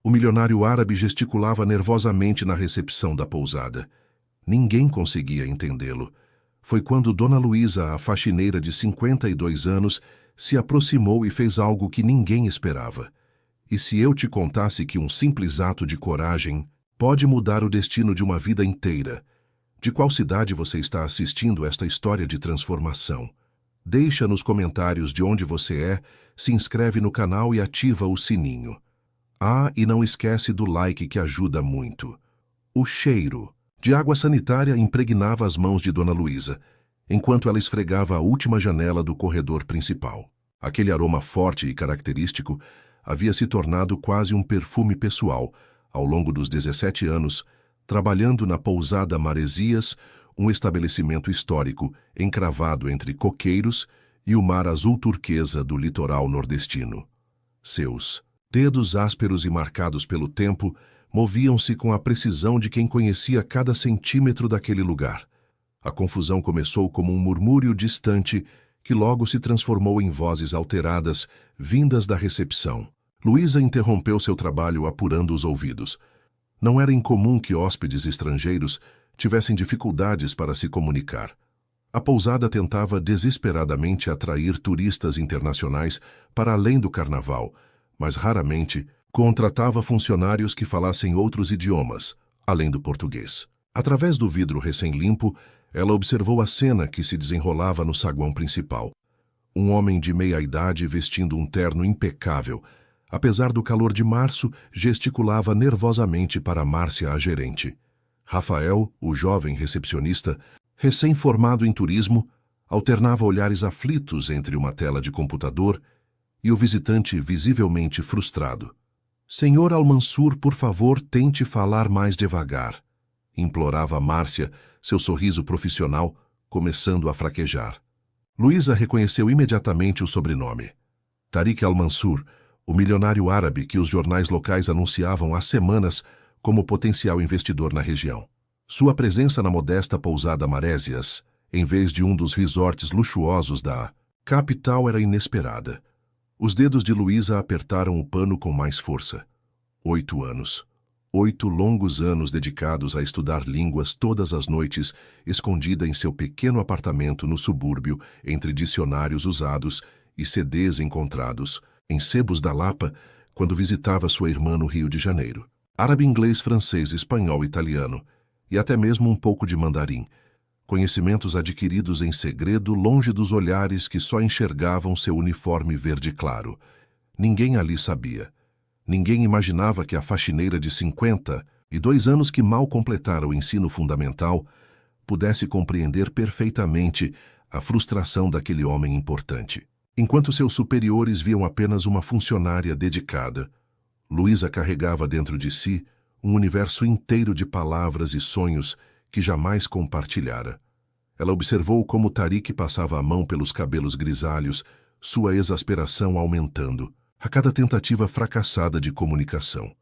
O milionário árabe gesticulava nervosamente na recepção da pousada. Ninguém conseguia entendê-lo. Foi quando Dona Luísa, a faxineira de 52 anos, se aproximou e fez algo que ninguém esperava. E se eu te contasse que um simples ato de coragem pode mudar o destino de uma vida inteira? De qual cidade você está assistindo esta história de transformação? Deixa nos comentários de onde você é, se inscreve no canal e ativa o sininho. Ah, e não esquece do like que ajuda muito. O cheiro de água sanitária impregnava as mãos de Dona Luísa, enquanto ela esfregava a última janela do corredor principal. Aquele aroma forte e característico havia se tornado quase um perfume pessoal ao longo dos 17 anos, trabalhando na pousada Maresias, um estabelecimento histórico encravado entre coqueiros e o mar azul turquesa do litoral nordestino. Seus dedos ásperos e marcados pelo tempo moviam-se com a precisão de quem conhecia cada centímetro daquele lugar. A confusão começou como um murmúrio distante que logo se transformou em vozes alteradas vindas da recepção. Luísa interrompeu seu trabalho apurando os ouvidos. Não era incomum que hóspedes estrangeiros tivessem dificuldades para se comunicar. A pousada tentava desesperadamente atrair turistas internacionais para além do carnaval, mas raramente contratava funcionários que falassem outros idiomas, além do português. Através do vidro recém-limpo, ela observou a cena que se desenrolava no saguão principal. Um homem de meia-idade vestindo um terno impecável, apesar do calor de março, gesticulava nervosamente para Márcia, a gerente. Rafael, o jovem recepcionista, recém-formado em turismo, alternava olhares aflitos entre uma tela de computador e o visitante visivelmente frustrado. «Senhor Al-Mansur, por favor, tente falar mais devagar», implorava Márcia, seu sorriso profissional começando a fraquejar. Luísa reconheceu imediatamente o sobrenome. Tariq Al-Mansur, o milionário árabe que os jornais locais anunciavam há semanas como potencial investidor na região. Sua presença na modesta pousada Maresias, em vez de um dos resorts luxuosos da capital, era inesperada. Os dedos de Luísa apertaram o pano com mais força. 8 anos. 8 longos anos dedicados a estudar línguas todas as noites, escondida em seu pequeno apartamento no subúrbio, entre dicionários usados e CDs encontrados, em sebos da Lapa, quando visitava sua irmã no Rio de Janeiro. Árabe, inglês, francês, espanhol, italiano, e até mesmo um pouco de mandarim. Conhecimentos adquiridos em segredo, longe dos olhares que só enxergavam seu uniforme verde claro. Ninguém ali sabia. Ninguém imaginava que a faxineira de 52 anos que mal completara o ensino fundamental pudesse compreender perfeitamente a frustração daquele homem importante. Enquanto seus superiores viam apenas uma funcionária dedicada, Luísa carregava dentro de si um universo inteiro de palavras e sonhos que jamais compartilhara. Ela observou como Tariq passava a mão pelos cabelos grisalhos, sua exasperação aumentando, a cada tentativa fracassada de comunicação.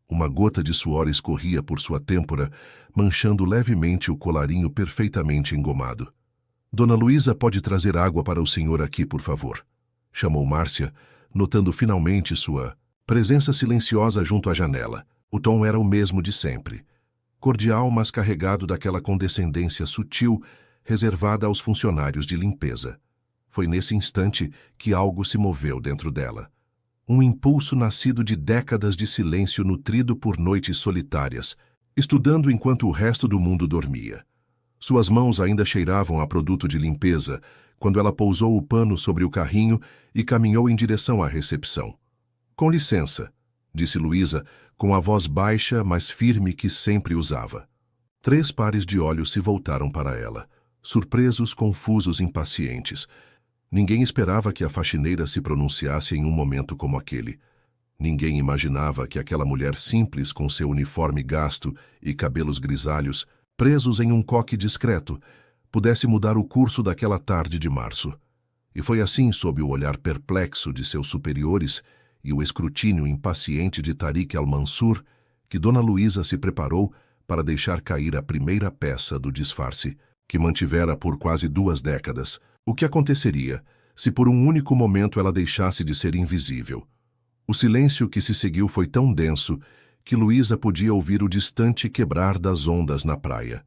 Uma gota de suor escorria por sua têmpora, manchando levemente o colarinho perfeitamente engomado. «Dona Luísa, pode trazer água para o senhor aqui, por favor», chamou Márcia, notando finalmente sua presença silenciosa junto à janela. O tom era o mesmo de sempre. Cordial, mas carregado daquela condescendência sutil, reservada aos funcionários de limpeza. Foi nesse instante que algo se moveu dentro dela. Um impulso nascido de décadas de silêncio nutrido por noites solitárias, estudando enquanto o resto do mundo dormia. Suas mãos ainda cheiravam a produto de limpeza, quando ela pousou o pano sobre o carrinho e caminhou em direção à recepção. «Com licença», disse Luísa, com a voz baixa, mas firme que sempre usava. 3 pares de olhos se voltaram para ela, surpresos, confusos, impacientes. Ninguém esperava que a faxineira se pronunciasse em um momento como aquele. Ninguém imaginava que aquela mulher simples, com seu uniforme gasto e cabelos grisalhos, presos em um coque discreto, pudesse mudar o curso daquela tarde de março. E foi assim, sob o olhar perplexo de seus superiores e o escrutínio impaciente de Tariq Al-Mansur, que Dona Luísa se preparou para deixar cair a primeira peça do disfarce, que mantivera por quase 2 décadas. O que aconteceria se por um único momento ela deixasse de ser invisível? O silêncio que se seguiu foi tão denso que Luísa podia ouvir o distante quebrar das ondas na praia.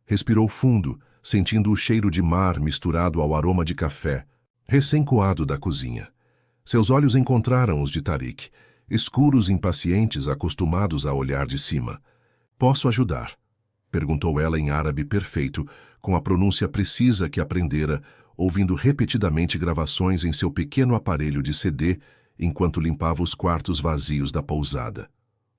Respirou fundo, sentindo o cheiro de mar misturado ao aroma de café, recém-coado da cozinha. Seus olhos encontraram os de Tarik, escuros e impacientes, acostumados a olhar de cima. "Posso ajudar?" perguntou ela em árabe perfeito, com a pronúncia precisa que aprendera, ouvindo repetidamente gravações em seu pequeno aparelho de CD, enquanto limpava os quartos vazios da pousada.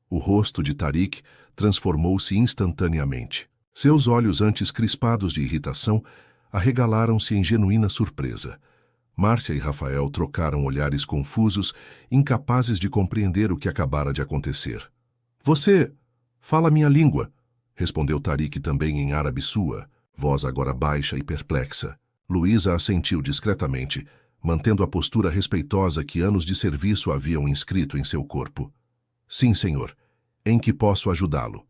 O rosto de Tarik transformou-se instantaneamente. Seus olhos, antes crispados de irritação, arregalaram-se em genuína surpresa. Márcia e Rafael trocaram olhares confusos, incapazes de compreender o que acabara de acontecer. "Você fala minha língua", respondeu Tarik também em árabe sua, voz agora baixa e perplexa. Luísa assentiu discretamente, mantendo a postura respeitosa que anos de serviço haviam inscrito em seu corpo. "Sim, senhor. Em que posso ajudá-lo?"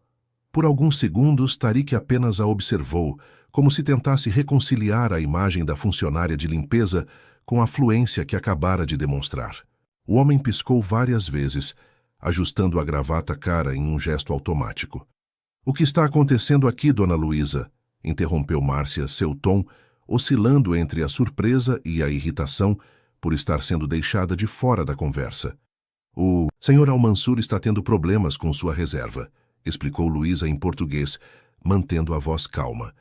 Por alguns segundos, Tarik apenas a observou, como se tentasse reconciliar a imagem da funcionária de limpeza com a fluência que acabara de demonstrar. O homem piscou várias vezes, ajustando a gravata cara em um gesto automático. "O que está acontecendo aqui, dona Luísa?" interrompeu Márcia, seu tom oscilando entre a surpresa e a irritação por estar sendo deixada de fora da conversa. "O senhor Al-Mansur está tendo problemas com sua reserva", explicou Luísa em português, mantendo a voz calma.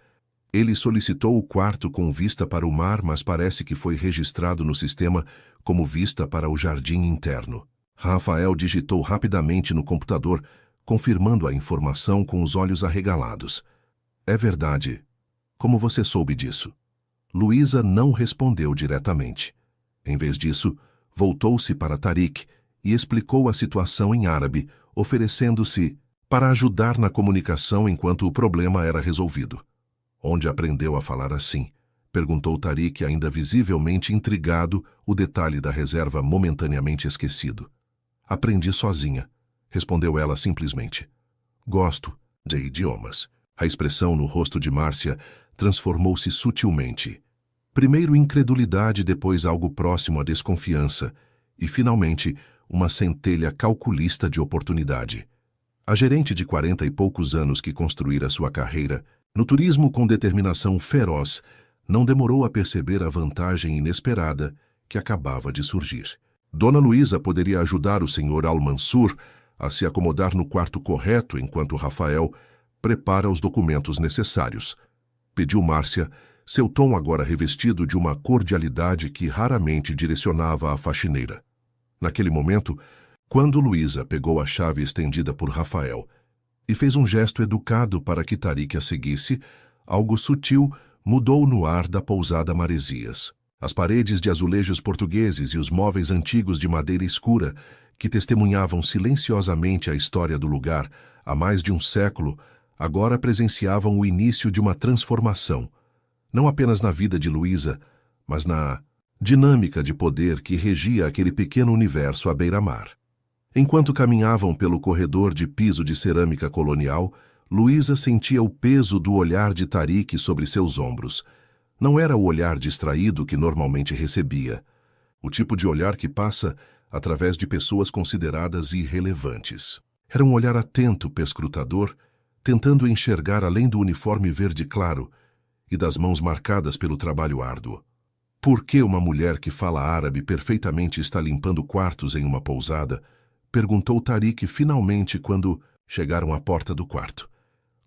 "Ele solicitou o quarto com vista para o mar, mas parece que foi registrado no sistema como vista para o jardim interno." Rafael digitou rapidamente no computador, confirmando a informação com os olhos arregalados. "É verdade. Como você soube disso?" Luísa não respondeu diretamente. Em vez disso, voltou-se para Tarik e explicou a situação em árabe, oferecendo-se para ajudar na comunicação enquanto o problema era resolvido. "Onde aprendeu a falar assim?" perguntou Tarik, ainda visivelmente intrigado, o detalhe da reserva momentaneamente esquecido. "Aprendi sozinha", respondeu ela simplesmente. "Gosto de idiomas." A expressão no rosto de Márcia transformou-se sutilmente. Primeiro incredulidade, depois algo próximo à desconfiança, e finalmente uma centelha calculista de oportunidade. A gerente de 40 e poucos anos que construíra sua carreira no turismo com determinação feroz não demorou a perceber a vantagem inesperada que acabava de surgir. Dona Luísa poderia ajudar o senhor Al-Mansur a se acomodar no quarto correto enquanto Rafael prepara os documentos necessários, pediu Márcia, seu tom agora revestido de uma cordialidade que raramente direcionava à faxineira. Naquele momento, quando Luísa pegou a chave estendida por Rafael e fez um gesto educado para que Tarik a seguisse, algo sutil mudou no ar da pousada Maresias. As paredes de azulejos portugueses e os móveis antigos de madeira escura, que testemunhavam silenciosamente a história do lugar há mais de um século, agora presenciavam o início de uma transformação, não apenas na vida de Luísa, mas na dinâmica de poder que regia aquele pequeno universo à beira-mar. Enquanto caminhavam pelo corredor de piso de cerâmica colonial, Luísa sentia o peso do olhar de Tarik sobre seus ombros. Não era o olhar distraído que normalmente recebia, o tipo de olhar que passa através de pessoas consideradas irrelevantes. Era um olhar atento, perscrutador, tentando enxergar além do uniforme verde claro e das mãos marcadas pelo trabalho árduo. "Por que uma mulher que fala árabe perfeitamente está limpando quartos em uma pousada?" perguntou Tarik finalmente quando chegaram à porta do quarto.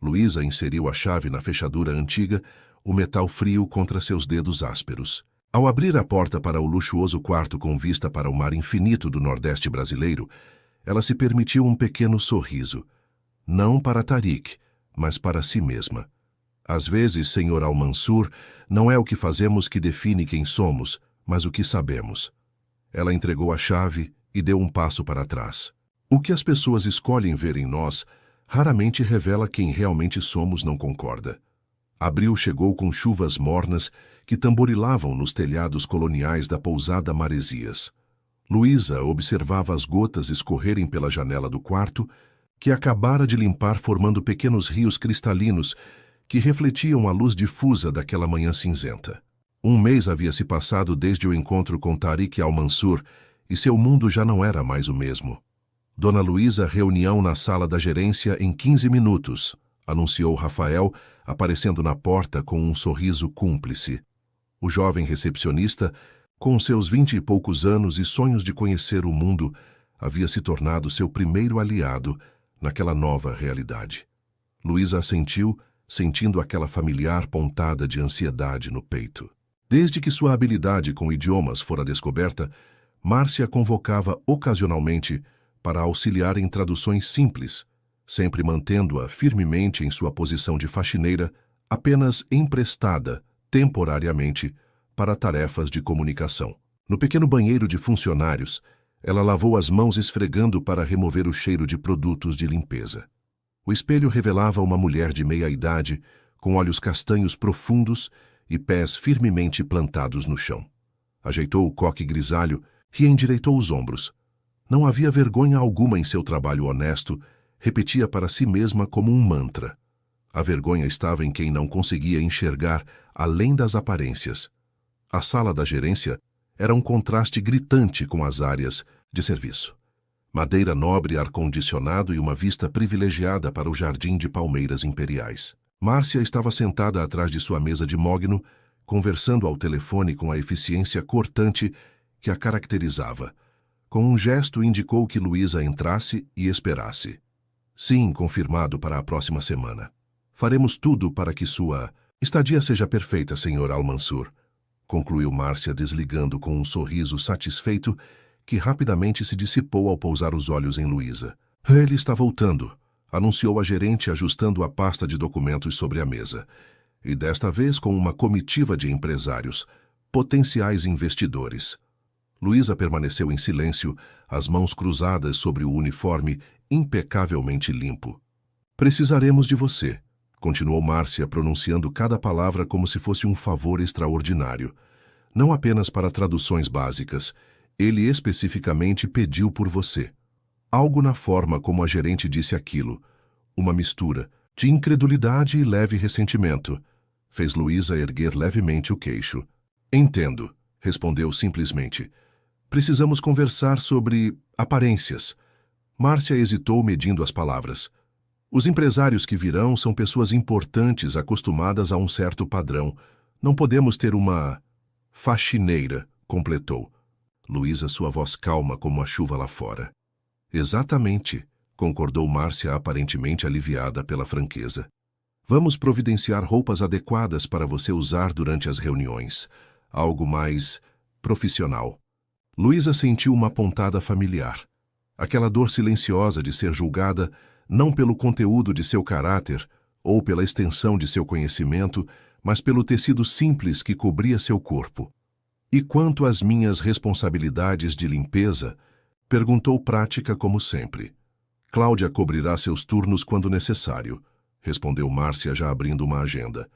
Luísa inseriu a chave na fechadura antiga, o metal frio contra seus dedos ásperos. Ao abrir a porta para o luxuoso quarto com vista para o mar infinito do Nordeste brasileiro, ela se permitiu um pequeno sorriso. Não para Tarik, mas para si mesma. "Às vezes, senhor Al-Mansur, não é o que fazemos que define quem somos, mas o que sabemos." Ela entregou a chave e deu um passo para trás. "O que as pessoas escolhem ver em nós raramente revela quem realmente somos, não concorda?" Abril chegou com chuvas mornas que tamborilavam nos telhados coloniais da pousada Maresias. Luísa observava as gotas escorrerem pela janela do quarto, que acabara de limpar formando pequenos rios cristalinos que refletiam a luz difusa daquela manhã cinzenta. Um mês havia se passado desde o encontro com Tarik Al-Mansur e seu mundo já não era mais o mesmo. Dona Luísa, reunião na sala da gerência em 15 minutos, anunciou Rafael, aparecendo na porta com um sorriso cúmplice. O jovem recepcionista, com seus 20 e poucos anos e sonhos de conhecer o mundo, havia se tornado seu primeiro aliado naquela nova realidade. Luísa assentiu, sentindo aquela familiar pontada de ansiedade no peito. Desde que sua habilidade com idiomas fora descoberta, Márcia convocava ocasionalmente para auxiliar em traduções simples, sempre mantendo-a firmemente em sua posição de faxineira, apenas emprestada, temporariamente, para tarefas de comunicação. No pequeno banheiro de funcionários, ela lavou as mãos esfregando para remover o cheiro de produtos de limpeza. O espelho revelava uma mulher de meia-idade, com olhos castanhos profundos e pés firmemente plantados no chão. Ajeitou o coque grisalho e endireitou os ombros. Não havia vergonha alguma em seu trabalho honesto, repetia para si mesma como um mantra. A vergonha estava em quem não conseguia enxergar além das aparências. A sala da gerência era um contraste gritante com as áreas de serviço. Madeira nobre, ar-condicionado e uma vista privilegiada para o jardim de palmeiras imperiais. Márcia estava sentada atrás de sua mesa de mogno, conversando ao telefone com a eficiência cortante que a caracterizava. Com um gesto indicou que Luísa entrasse e esperasse. Sim, confirmado para a próxima semana. Faremos tudo para que sua estadia seja perfeita, Sr. Al-Mansur, concluiu Márcia desligando com um sorriso satisfeito que rapidamente se dissipou ao pousar os olhos em Luísa. Ele está voltando, anunciou a gerente ajustando a pasta de documentos sobre a mesa. E desta vez com uma comitiva de empresários, potenciais investidores. Luísa permaneceu em silêncio, as mãos cruzadas sobre o uniforme impecavelmente limpo. Precisaremos de você, continuou Márcia pronunciando cada palavra como se fosse um favor extraordinário. Não apenas para traduções básicas, ele especificamente pediu por você. Algo na forma como a gerente disse aquilo, uma mistura de incredulidade e leve ressentimento, fez Luísa erguer levemente o queixo. Entendo, respondeu simplesmente. Precisamos conversar sobre aparências. Márcia hesitou medindo as palavras. Os empresários que virão são pessoas importantes acostumadas a um certo padrão. Não podemos ter uma faxineira, completou. Luísa, sua voz calma como a chuva lá fora. Exatamente, concordou Márcia aparentemente aliviada pela franqueza. Vamos providenciar roupas adequadas para você usar durante as reuniões. Algo mais profissional. Luísa sentiu uma pontada familiar. Aquela dor silenciosa de ser julgada não pelo conteúdo de seu caráter ou pela extensão de seu conhecimento, mas pelo tecido simples que cobria seu corpo. E quanto às minhas responsabilidades de limpeza, perguntou prática como sempre. Cláudia cobrirá seus turnos quando necessário, respondeu Márcia já abrindo uma agenda.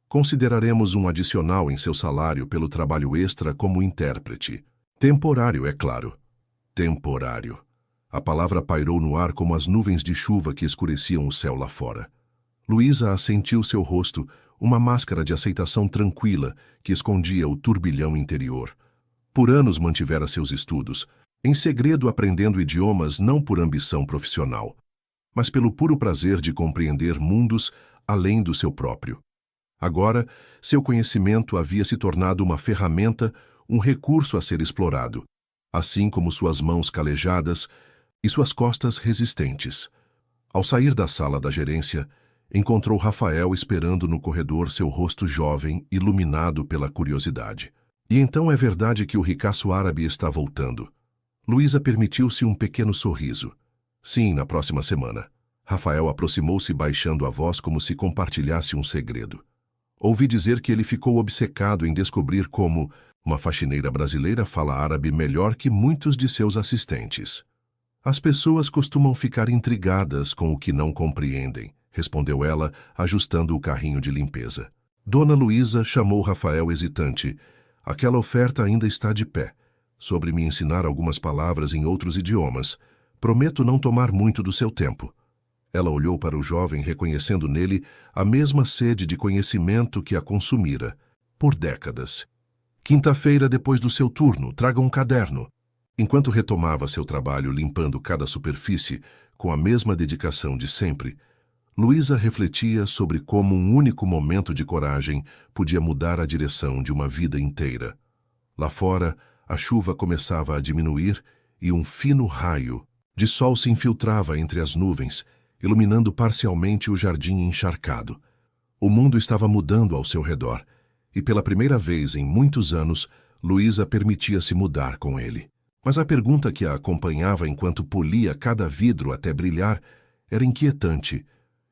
Consideraremos um adicional em seu salário pelo trabalho extra como intérprete. Temporário, é claro. Temporário. A palavra pairou no ar como as nuvens de chuva que escureciam o céu lá fora. Luísa assentiu seu rosto, uma máscara de aceitação tranquila que escondia o turbilhão interior. Por anos mantivera seus estudos, em segredo aprendendo idiomas não por ambição profissional, mas pelo puro prazer de compreender mundos além do seu próprio. Agora, seu conhecimento havia se tornado uma ferramenta, um recurso a ser explorado, assim como suas mãos calejadas e suas costas resistentes. Ao sair da sala da gerência, encontrou Rafael esperando no corredor, seu rosto jovem, iluminado pela curiosidade. E então é verdade que o ricaço árabe está voltando. Luísa permitiu-se um pequeno sorriso. Sim, na próxima semana. Rafael aproximou-se baixando a voz como se compartilhasse um segredo. Ouvi dizer que ele ficou obcecado em descobrir como uma faxineira brasileira fala árabe melhor que muitos de seus assistentes. As pessoas costumam ficar intrigadas com o que não compreendem, respondeu ela, ajustando o carrinho de limpeza. Dona Luísa chamou Rafael hesitante. Aquela oferta ainda está de pé. Sobre me ensinar algumas palavras em outros idiomas. Prometo não tomar muito do seu tempo. Ela olhou para o jovem, reconhecendo nele a mesma sede de conhecimento que a consumira, por décadas. Quinta-feira, depois do seu turno, traga um caderno. Enquanto retomava seu trabalho limpando cada superfície com a mesma dedicação de sempre, Luísa refletia sobre como um único momento de coragem podia mudar a direção de uma vida inteira. Lá fora, a chuva começava a diminuir e um fino raio de sol se infiltrava entre as nuvens, iluminando parcialmente o jardim encharcado. O mundo estava mudando ao seu redor, e pela primeira vez em muitos anos, Luísa permitia-se mudar com ele. Mas a pergunta que a acompanhava enquanto polia cada vidro até brilhar era inquietante.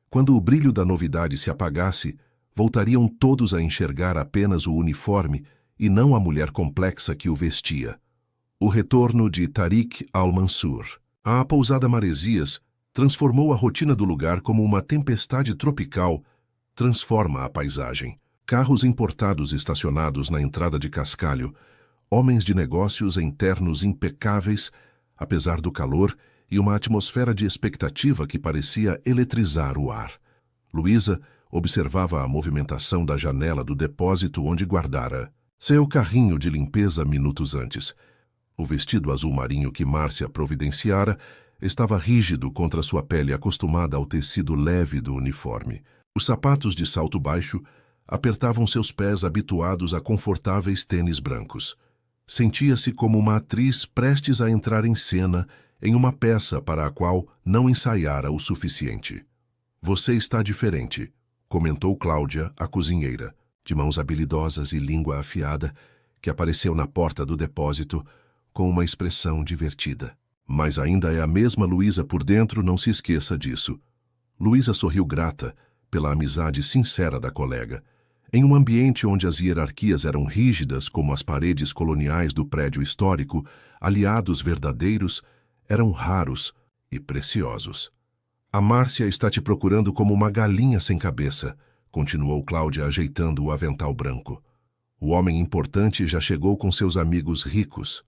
Quando o brilho da novidade se apagasse, voltariam todos a enxergar apenas o uniforme e não a mulher complexa que o vestia. O retorno de Tariq al-Mansur. A pousada Maresias transformou a rotina do lugar como uma tempestade tropical transforma a paisagem. Carros importados estacionados na entrada de cascalho, homens de negócios em ternos impecáveis, apesar do calor, e uma atmosfera de expectativa que parecia eletrizar o ar. Luísa observava a movimentação da janela do depósito onde guardara seu carrinho de limpeza minutos antes. O vestido azul marinho que Márcia providenciara estava rígido contra sua pele acostumada ao tecido leve do uniforme. Os sapatos de salto baixo apertavam seus pés habituados a confortáveis tênis brancos. Sentia-se como uma atriz prestes a entrar em cena em uma peça para a qual não ensaiara o suficiente. "Você está diferente", comentou Cláudia, a cozinheira, de mãos habilidosas e língua afiada, que apareceu na porta do depósito com uma expressão divertida. "Mas ainda é a mesma Luísa por dentro, não se esqueça disso." Luísa sorriu grata pela amizade sincera da colega. Em um ambiente onde as hierarquias eram rígidas como as paredes coloniais do prédio histórico, aliados verdadeiros eram raros e preciosos. "A Márcia está te procurando como uma galinha sem cabeça", continuou Cláudia ajeitando o avental branco. "O homem importante já chegou com seus amigos ricos."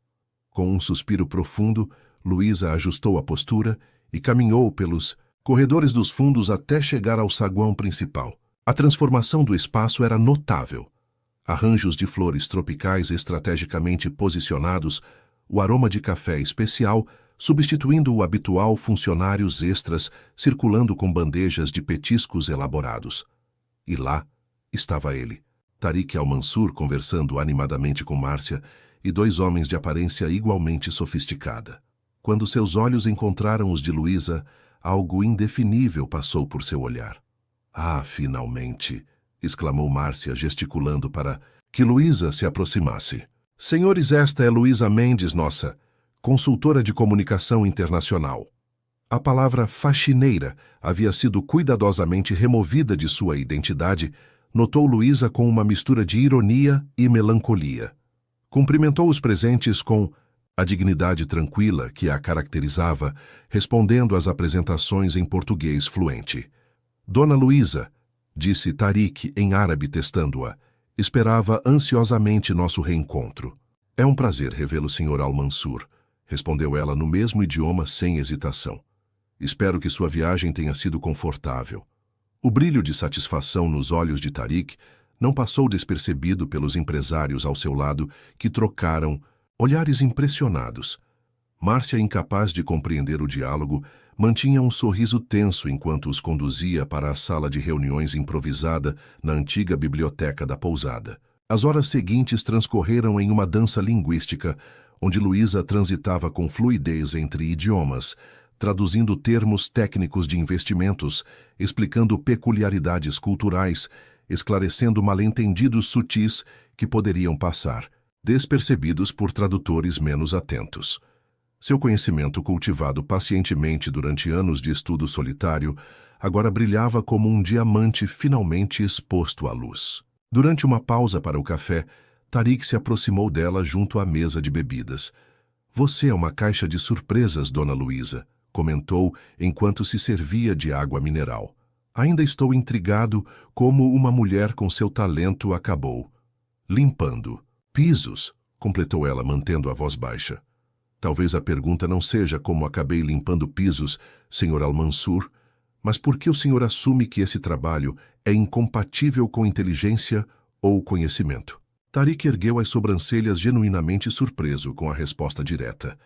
Com um suspiro profundo, Luísa ajustou a postura e caminhou pelos corredores dos fundos até chegar ao saguão principal. A transformação do espaço era notável. Arranjos de flores tropicais estrategicamente posicionados, o aroma de café especial, substituindo o habitual funcionários extras circulando com bandejas de petiscos elaborados. E lá estava ele, Tariq al-Mansur, conversando animadamente com Márcia, e dois homens de aparência igualmente sofisticada. Quando seus olhos encontraram os de Luísa, algo indefinível passou por seu olhar. "Ah, finalmente!" exclamou Márcia, gesticulando para que Luísa se aproximasse. "Senhores, esta é Luísa Mendes, nossa consultora de comunicação internacional." A palavra faxineira havia sido cuidadosamente removida de sua identidade, notou Luísa com uma mistura de ironia e melancolia. Cumprimentou os presentes com a dignidade tranquila que a caracterizava, respondendo às apresentações em português fluente. "Dona Luísa", disse Tariq em árabe testando-a, "esperava ansiosamente nosso reencontro." "É um prazer revê-lo, Sr. al-Mansur", respondeu ela no mesmo idioma sem hesitação. "Espero que sua viagem tenha sido confortável." O brilho de satisfação nos olhos de Tariq não passou despercebido pelos empresários ao seu lado, que trocaram olhares impressionados. Márcia, incapaz de compreender o diálogo, mantinha um sorriso tenso enquanto os conduzia para a sala de reuniões improvisada na antiga biblioteca da pousada. As horas seguintes transcorreram em uma dança linguística, onde Luísa transitava com fluidez entre idiomas, traduzindo termos técnicos de investimentos, explicando peculiaridades culturais, esclarecendo mal-entendidos sutis que poderiam passar despercebidos por tradutores menos atentos. Seu conhecimento, cultivado pacientemente durante anos de estudo solitário, agora brilhava como um diamante finalmente exposto à luz. Durante uma pausa para o café, Tariq se aproximou dela junto à mesa de bebidas. "Você é uma caixa de surpresas, Dona Luísa", comentou enquanto se servia de água mineral. "Ainda estou intrigado como uma mulher com seu talento acabou limpando pisos", completou ela, mantendo a voz baixa. "Talvez a pergunta não seja como acabei limpando pisos, Sr. al-Mansur, mas por que o senhor assume que esse trabalho é incompatível com inteligência ou conhecimento?" Tarik ergueu as sobrancelhas genuinamente surpreso com a resposta direta.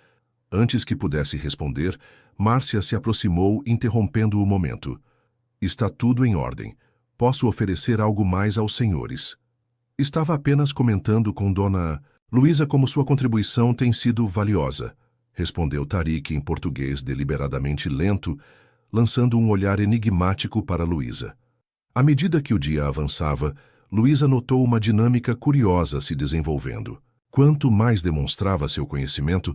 Antes que pudesse responder, Márcia se aproximou, interrompendo o momento. Está tudo em ordem. Posso oferecer algo mais aos senhores. Estava apenas comentando com Dona Luísa como sua contribuição tem sido valiosa, respondeu Tarik em português deliberadamente lento, lançando um olhar enigmático para Luísa. À medida que o dia avançava, Luísa notou uma dinâmica curiosa se desenvolvendo. Quanto mais demonstrava seu conhecimento,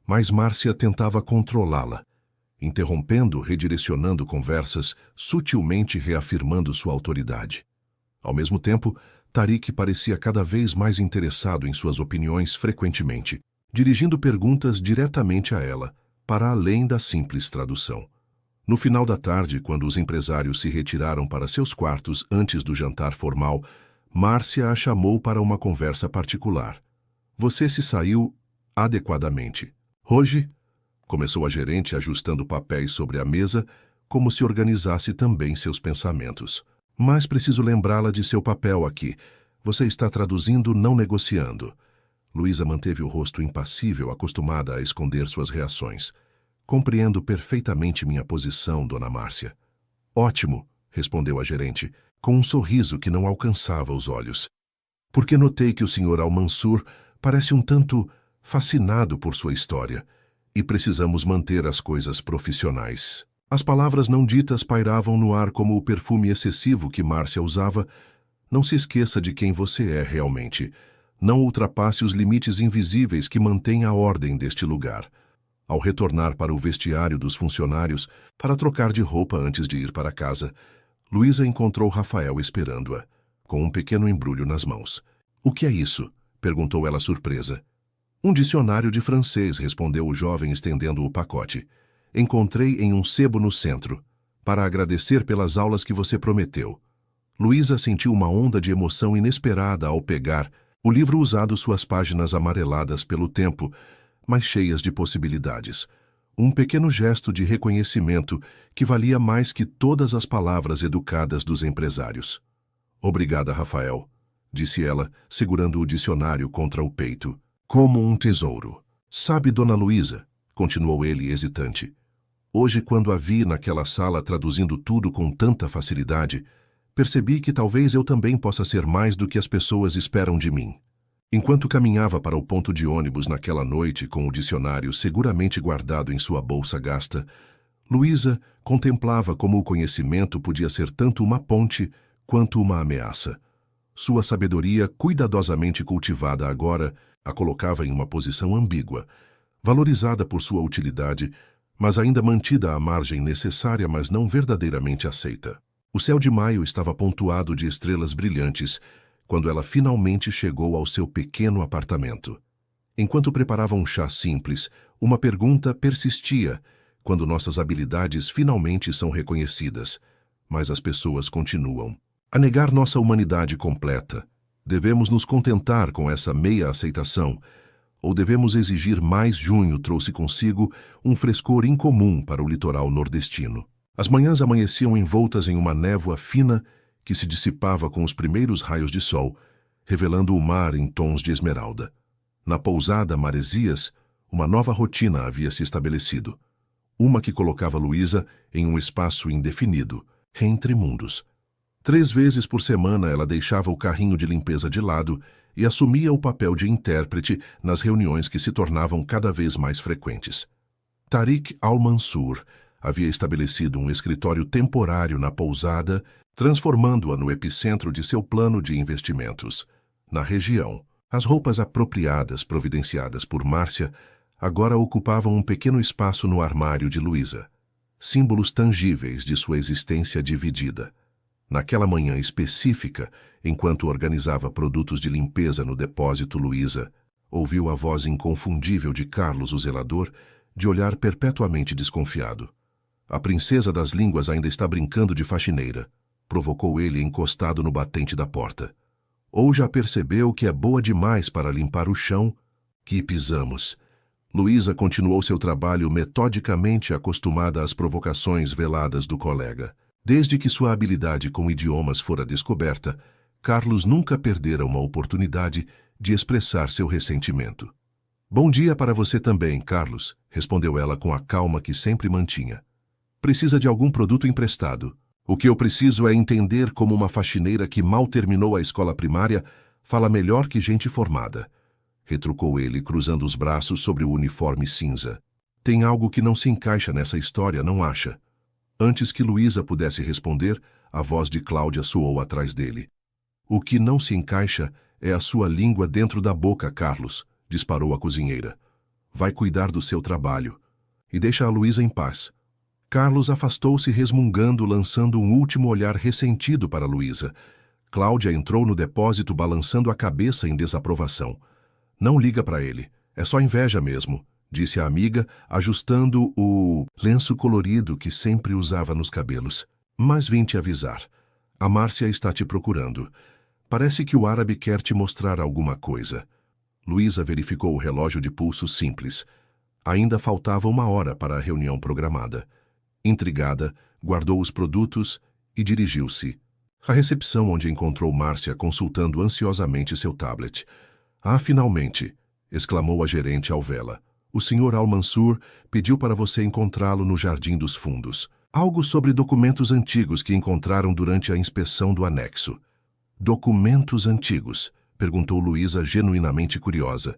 mais Márcia tentava controlá-la, interrompendo, redirecionando conversas, sutilmente reafirmando sua autoridade. Ao mesmo tempo, Tarik parecia cada vez mais interessado em suas opiniões frequentemente, dirigindo perguntas diretamente a ela, para além da simples tradução. No final da tarde, quando os empresários se retiraram para seus quartos antes do jantar formal, Márcia a chamou para uma conversa particular. Você se saiu adequadamente. Hoje, começou a gerente ajustando papéis sobre a mesa, como se organizasse também seus pensamentos. Mas preciso lembrá-la de seu papel aqui. Você está traduzindo, não negociando. Luísa manteve o rosto impassível, acostumada a esconder suas reações. Compreendo perfeitamente minha posição, Dona Márcia. Ótimo, respondeu a gerente, com um sorriso que não alcançava os olhos. Porque notei que o Sr. Al-Mansur parece um tanto fascinado por sua história, e precisamos manter as coisas profissionais. As palavras não ditas pairavam no ar como o perfume excessivo que Márcia usava. Não se esqueça de quem você é realmente. Não ultrapasse os limites invisíveis que mantêm a ordem deste lugar. Ao retornar para o vestiário dos funcionários, para trocar de roupa antes de ir para casa, Luísa encontrou Rafael esperando-a, com um pequeno embrulho nas mãos. O que é isso? Perguntou ela surpresa. Um dicionário de francês, respondeu o jovem estendendo o pacote. Encontrei em um sebo no centro, para agradecer pelas aulas que você prometeu. Luísa sentiu uma onda de emoção inesperada ao pegar o livro usado, suas páginas amareladas pelo tempo, mas cheias de possibilidades. Um pequeno gesto de reconhecimento que valia mais que todas as palavras educadas dos empresários. Obrigada, Rafael, disse ela, segurando o dicionário contra o peito. Como um tesouro. Sabe, Dona Luísa, continuou ele hesitante. Hoje, quando a vi naquela sala traduzindo tudo com tanta facilidade, percebi que talvez eu também possa ser mais do que as pessoas esperam de mim. Enquanto caminhava para o ponto de ônibus naquela noite com o dicionário seguramente guardado em sua bolsa gasta, Luísa contemplava como o conhecimento podia ser tanto uma ponte quanto uma ameaça. Sua sabedoria, cuidadosamente cultivada agora, a colocava em uma posição ambígua, valorizada por sua utilidade, mas ainda mantida à margem necessária, mas não verdadeiramente aceita. O céu de maio estava pontuado de estrelas brilhantes quando ela finalmente chegou ao seu pequeno apartamento. Enquanto preparava um chá simples, uma pergunta persistia quando nossas habilidades finalmente são reconhecidas, mas as pessoas continuam a negar nossa humanidade completa. Devemos nos contentar com essa meia aceitação, ou devemos exigir mais? Junho trouxe consigo um frescor incomum para o litoral nordestino. As manhãs amanheciam envoltas em uma névoa fina que se dissipava com os primeiros raios de sol, revelando o mar em tons de esmeralda. Na pousada Maresias, uma nova rotina havia se estabelecido. Uma que colocava Luísa em um espaço indefinido, entre mundos. 3 vezes por semana ela deixava o carrinho de limpeza de lado e assumia o papel de intérprete nas reuniões que se tornavam cada vez mais frequentes. Tarik Al-Mansur havia estabelecido um escritório temporário na pousada, transformando-a no epicentro de seu plano de investimentos. Na região, as roupas apropriadas providenciadas por Márcia agora ocupavam um pequeno espaço no armário de Luísa, símbolos tangíveis de sua existência dividida. Naquela manhã específica, enquanto organizava produtos de limpeza no depósito, Luísa ouviu a voz inconfundível de Carlos, o zelador, de olhar perpetuamente desconfiado. A princesa das línguas ainda está brincando de faxineira, provocou ele encostado no batente da porta. Ou já percebeu que é boa demais para limpar o chão que pisamos? Luísa continuou seu trabalho metodicamente, acostumada às provocações veladas do colega. Desde que sua habilidade com idiomas fora descoberta, Carlos nunca perdera uma oportunidade de expressar seu ressentimento. Bom dia para você também, Carlos, respondeu ela com a calma que sempre mantinha. Precisa de algum produto emprestado. O que eu preciso é entender como uma faxineira que mal terminou a escola primária fala melhor que gente formada. Retrucou ele, cruzando os braços sobre o uniforme cinza. Tem algo que não se encaixa nessa história, não acha? Antes que Luísa pudesse responder, a voz de Cláudia soou atrás dele. O que não se encaixa é a sua língua dentro da boca, Carlos, disparou a cozinheira. Vai cuidar do seu trabalho. E deixa a Luísa em paz. Carlos afastou-se resmungando, lançando um último olhar ressentido para Luísa. Cláudia entrou no depósito balançando a cabeça em desaprovação. Não liga para ele, é só inveja mesmo, disse a amiga, ajustando o lenço colorido que sempre usava nos cabelos. Mas vim te avisar. A Márcia está te procurando. Parece que o árabe quer te mostrar alguma coisa. Luísa verificou o relógio de pulso simples. Ainda faltava 1 hora para a reunião programada. Intrigada, guardou os produtos e dirigiu-se à recepção, onde encontrou Márcia consultando ansiosamente seu tablet. Ah, finalmente! Exclamou a gerente ao vê-la. O Sr. Al-Mansur pediu para você encontrá-lo no Jardim dos Fundos. Algo sobre documentos antigos que encontraram durante a inspeção do anexo. Documentos antigos? Perguntou Luísa, genuinamente curiosa.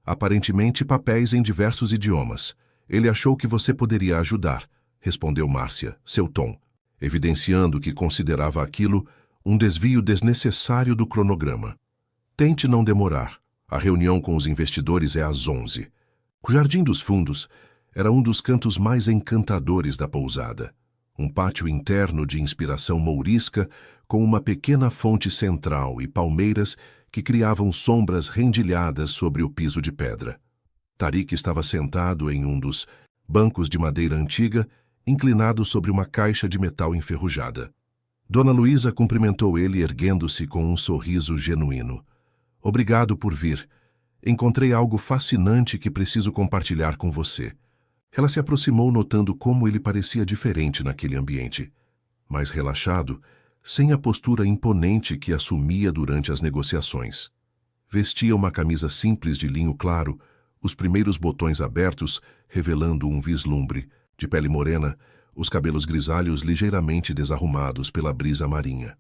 Aparentemente papéis em diversos idiomas. Ele achou que você poderia ajudar, respondeu Márcia, seu tom, evidenciando que considerava aquilo um desvio desnecessário do cronograma. Tente não demorar. A reunião com os investidores é às 11. O Jardim dos Fundos era um dos cantos mais encantadores da pousada. Um pátio interno de inspiração mourisca, com uma pequena fonte central e palmeiras que criavam sombras rendilhadas sobre o piso de pedra. Tarik estava sentado em um dos bancos de madeira antiga, inclinado sobre uma caixa de metal enferrujada. Dona Luísa cumprimentou ele, erguendo-se com um sorriso genuíno. Obrigado por vir. Encontrei algo fascinante que preciso compartilhar com você. Ela se aproximou, notando como ele parecia diferente naquele ambiente. Mais relaxado, sem a postura imponente que assumia durante as negociações. Vestia uma camisa simples de linho claro, os primeiros botões abertos, revelando um vislumbre. De pele morena, os cabelos grisalhos ligeiramente desarrumados pela brisa marinha.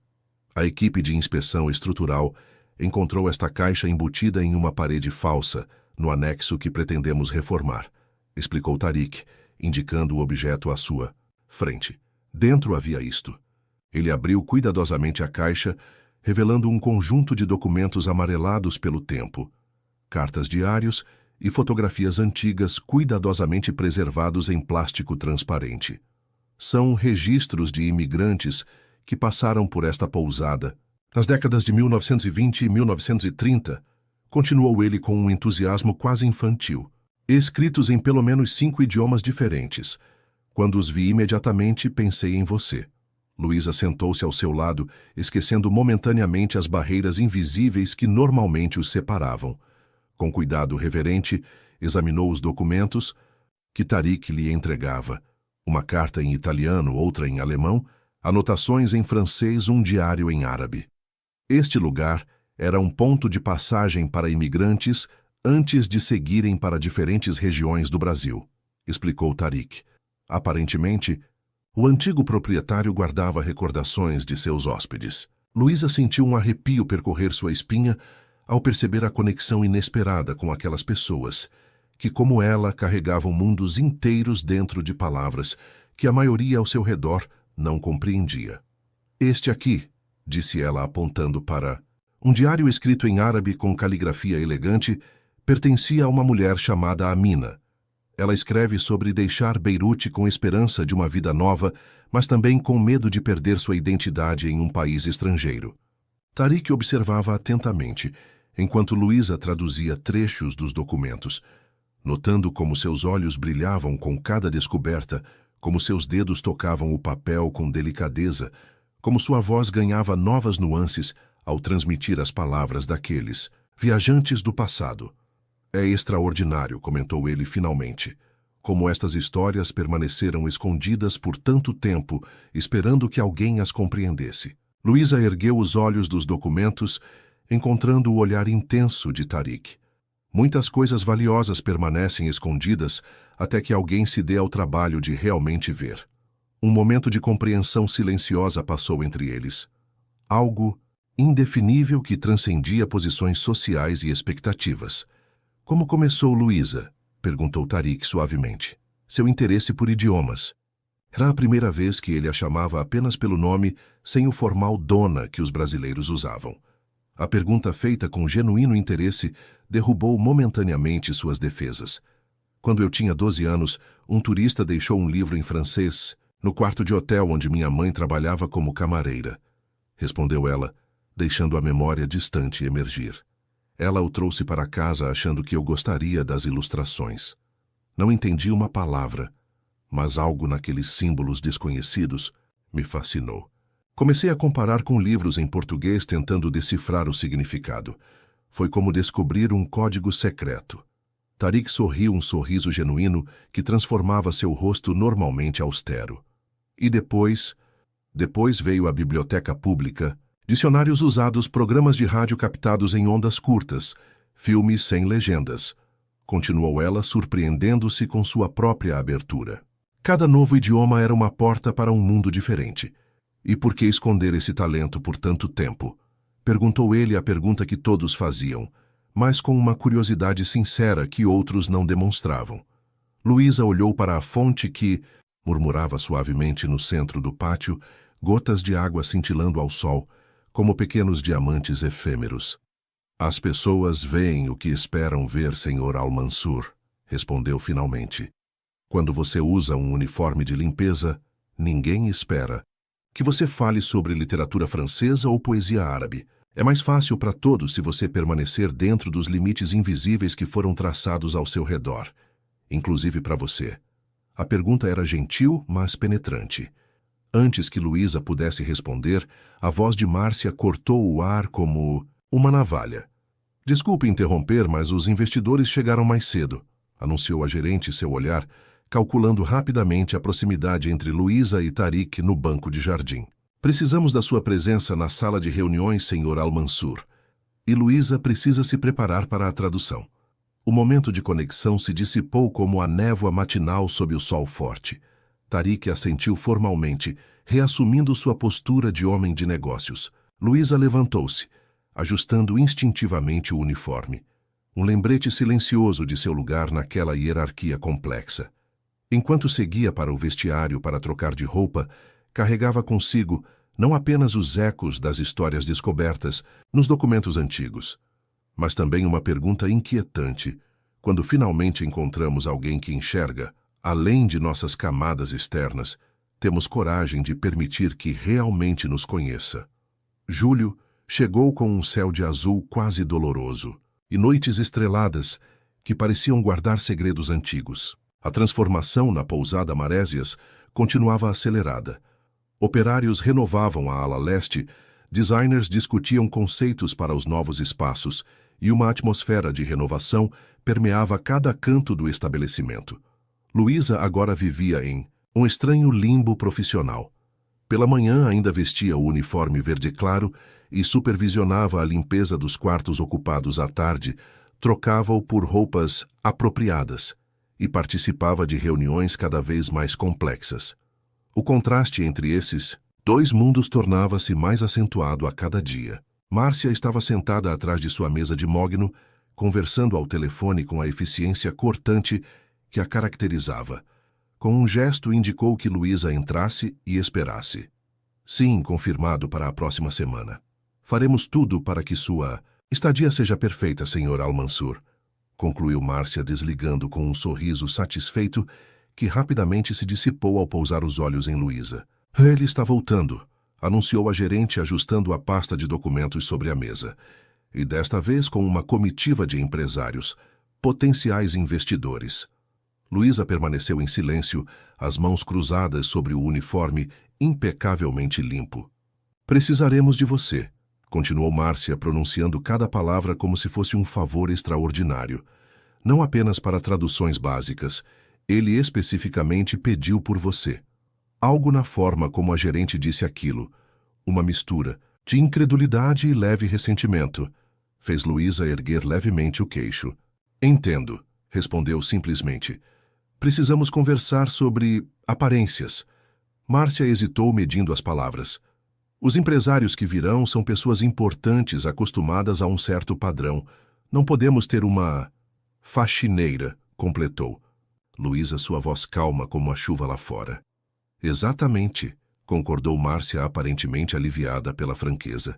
A equipe de inspeção estrutural encontrou esta caixa embutida em uma parede falsa, no anexo que pretendemos reformar, explicou Tarik, indicando o objeto à sua frente. Dentro havia isto. Ele abriu cuidadosamente a caixa, revelando um conjunto de documentos amarelados pelo tempo, cartas diários e fotografias antigas cuidadosamente preservados em plástico transparente. São registros de imigrantes que passaram por esta pousada nas décadas de 1920 e 1930, continuou ele com um entusiasmo quase infantil, escritos em pelo menos 5 idiomas diferentes. Quando os vi imediatamente, pensei em você. Luísa sentou-se ao seu lado, esquecendo momentaneamente as barreiras invisíveis que normalmente os separavam. Com cuidado reverente, examinou os documentos que Tarik lhe entregava. Uma carta em italiano, outra em alemão, anotações em francês, um diário em árabe. Este lugar era um ponto de passagem para imigrantes antes de seguirem para diferentes regiões do Brasil, explicou Tarik. Aparentemente, o antigo proprietário guardava recordações de seus hóspedes. Luísa sentiu um arrepio percorrer sua espinha ao perceber a conexão inesperada com aquelas pessoas, que, como ela, carregavam mundos inteiros dentro de palavras que a maioria ao seu redor não compreendia. Este aqui, disse ela apontando para um diário escrito em árabe com caligrafia elegante, pertencia a uma mulher chamada Amina. Ela escreve sobre deixar Beirute com esperança de uma vida nova, mas também com medo de perder sua identidade em um país estrangeiro. Tarik observava atentamente, enquanto Luísa traduzia trechos dos documentos, notando como seus olhos brilhavam com cada descoberta, como seus dedos tocavam o papel com delicadeza, como sua voz ganhava novas nuances ao transmitir as palavras daqueles viajantes do passado. É extraordinário, comentou ele finalmente, como estas histórias permaneceram escondidas por tanto tempo, esperando que alguém as compreendesse. Luísa ergueu os olhos dos documentos, encontrando o olhar intenso de Tarik. Muitas coisas valiosas permanecem escondidas até que alguém se dê ao trabalho de realmente ver. Um momento de compreensão silenciosa passou entre eles. Algo indefinível que transcendia posições sociais e expectativas. Como começou, Luísa? Perguntou Tarik suavemente. Seu interesse por idiomas. Era a primeira vez que ele a chamava apenas pelo nome, sem o formal dona que os brasileiros usavam. A pergunta feita com genuíno interesse derrubou momentaneamente suas defesas. Quando eu tinha 12 anos, um turista deixou um livro em francês no quarto de hotel onde minha mãe trabalhava como camareira. Respondeu ela, deixando a memória distante emergir. Ela o trouxe para casa achando que eu gostaria das ilustrações. Não entendi uma palavra, mas algo naqueles símbolos desconhecidos me fascinou. Comecei a comparar com livros em português tentando decifrar o significado. Foi como descobrir um código secreto. Tarik sorriu um sorriso genuíno que transformava seu rosto normalmente austero. E depois veio a biblioteca pública, dicionários usados, programas de rádio captados em ondas curtas, filmes sem legendas. Continuou ela, surpreendendo-se com sua própria abertura. Cada novo idioma era uma porta para um mundo diferente. E por que esconder esse talento por tanto tempo? Perguntou ele a pergunta que todos faziam, mas com uma curiosidade sincera que outros não demonstravam. Luísa olhou para a fonte que murmurava suavemente no centro do pátio, gotas de água cintilando ao sol, como pequenos diamantes efêmeros. As pessoas veem o que esperam ver, Sr. Al-Mansur, respondeu finalmente. Quando você usa um uniforme de limpeza, ninguém espera que você fale sobre literatura francesa ou poesia árabe. É mais fácil para todos se você permanecer dentro dos limites invisíveis que foram traçados ao seu redor, inclusive para você. A pergunta era gentil, mas penetrante. Antes que Luísa pudesse responder, a voz de Márcia cortou o ar como uma navalha. Desculpe interromper, mas os investidores chegaram mais cedo, anunciou a gerente seu olhar, calculando rapidamente a proximidade entre Luísa e Tarik no banco de jardim. Precisamos da sua presença na sala de reuniões, Sr. Al-Mansur. E Luísa precisa se preparar para a tradução. O momento de conexão se dissipou como a névoa matinal sob o sol forte. Tarik assentiu formalmente, reassumindo sua postura de homem de negócios. Luísa levantou-se, ajustando instintivamente o uniforme. Um lembrete silencioso de seu lugar naquela hierarquia complexa. Enquanto seguia para o vestiário para trocar de roupa, carregava consigo não apenas os ecos das histórias descobertas nos documentos antigos, mas também uma pergunta inquietante, quando finalmente encontramos alguém que enxerga, além de nossas camadas externas, temos coragem de permitir que realmente nos conheça. Julho chegou com um céu de azul quase doloroso e noites estreladas que pareciam guardar segredos antigos. A transformação na pousada Marésias continuava acelerada. Operários renovavam a ala leste, designers discutiam conceitos para os novos espaços e uma atmosfera de renovação permeava cada canto do estabelecimento. Luísa agora vivia em um estranho limbo profissional. Pela manhã ainda vestia o uniforme verde claro e supervisionava a limpeza dos quartos ocupados à tarde, trocava-o por roupas apropriadas e participava de reuniões cada vez mais complexas. O contraste entre esses dois mundos tornava-se mais acentuado a cada dia. Márcia estava sentada atrás de sua mesa de mogno, conversando ao telefone com a eficiência cortante que a caracterizava. Com um gesto indicou que Luísa entrasse e esperasse. Sim, confirmado para a próxima semana. Faremos tudo para que sua estadia seja perfeita, Sr. Al-Mansur, concluiu Márcia desligando com um sorriso satisfeito que rapidamente se dissipou ao pousar os olhos em Luísa. Ele está voltando, anunciou a gerente ajustando a pasta de documentos sobre a mesa. E desta vez com uma comitiva de empresários, potenciais investidores. Luísa permaneceu em silêncio, as mãos cruzadas sobre o uniforme impecavelmente limpo. Precisaremos de você, continuou Márcia pronunciando cada palavra como se fosse um favor extraordinário. Não apenas para traduções básicas, ele especificamente pediu por você. Algo na forma como a gerente disse aquilo, Uma mistura de incredulidade e leve ressentimento. Fez Luísa erguer levemente o queixo. Entendo, respondeu simplesmente. Precisamos conversar sobre aparências. Márcia hesitou medindo as palavras. Os empresários que virão são pessoas importantes acostumadas a um certo padrão. Não podemos ter uma faxineira, completou. Luísa, sua voz calma como a chuva lá fora. Exatamente, concordou Márcia, aparentemente aliviada pela franqueza.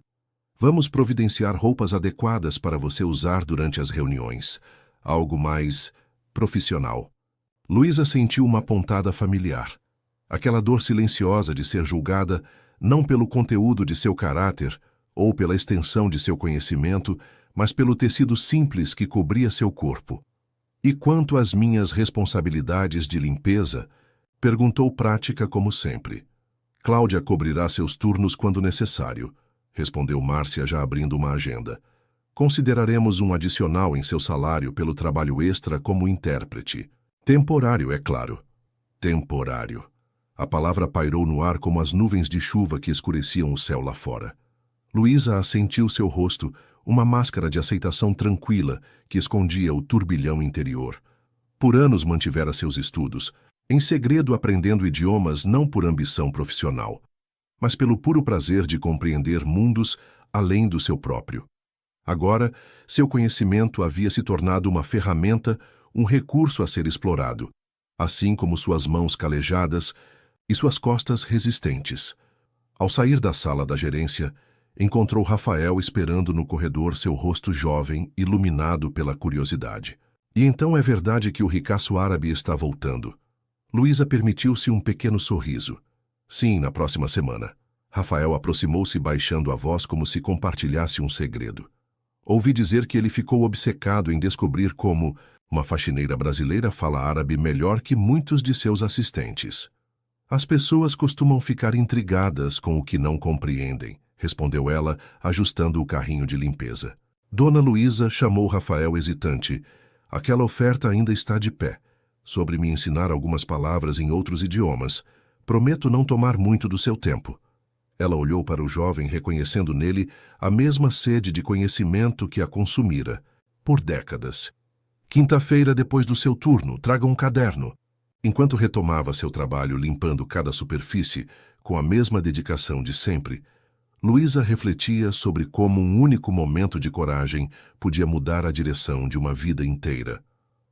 Vamos providenciar roupas adequadas para você usar durante as reuniões. Algo mais profissional. Luísa sentiu uma pontada familiar. Aquela dor silenciosa de ser julgada não pelo conteúdo de seu caráter ou pela extensão de seu conhecimento, mas pelo tecido simples que cobria seu corpo. E quanto às minhas responsabilidades de limpeza? Perguntou prática como sempre. Cláudia cobrirá seus turnos quando necessário, respondeu Márcia, já abrindo uma agenda. Consideraremos um adicional em seu salário pelo trabalho extra como intérprete. Temporário, é claro. Temporário. A palavra pairou no ar como as nuvens de chuva que escureciam o céu lá fora. Luísa assentiu seu rosto, uma máscara de aceitação tranquila que escondia o turbilhão interior. Por anos mantivera seus estudos, em segredo aprendendo idiomas não por ambição profissional, mas pelo puro prazer de compreender mundos além do seu próprio. Agora, seu conhecimento havia se tornado uma ferramenta, um recurso a ser explorado, assim como suas mãos calejadas e suas costas resistentes. Ao sair da sala da gerência, encontrou Rafael esperando no corredor, seu rosto jovem, iluminado pela curiosidade. E então é verdade que o ricaço árabe está voltando. Luísa permitiu-se um pequeno sorriso. Sim, na próxima semana. Rafael aproximou-se baixando a voz como se compartilhasse um segredo. Ouvi dizer que ele ficou obcecado em descobrir como uma faxineira brasileira fala árabe melhor que muitos de seus assistentes. As pessoas costumam ficar intrigadas com o que não compreendem, respondeu ela, ajustando o carrinho de limpeza. Dona Luísa chamou Rafael hesitante. Aquela oferta ainda está de pé. Sobre me ensinar algumas palavras em outros idiomas. Prometo não tomar muito do seu tempo. Ela olhou para o jovem, reconhecendo nele a mesma sede de conhecimento que a consumira, por décadas. Quinta-feira, depois do seu turno, traga um caderno. Enquanto retomava seu trabalho limpando cada superfície, com a mesma dedicação de sempre, Luísa refletia sobre como um único momento de coragem podia mudar a direção de uma vida inteira.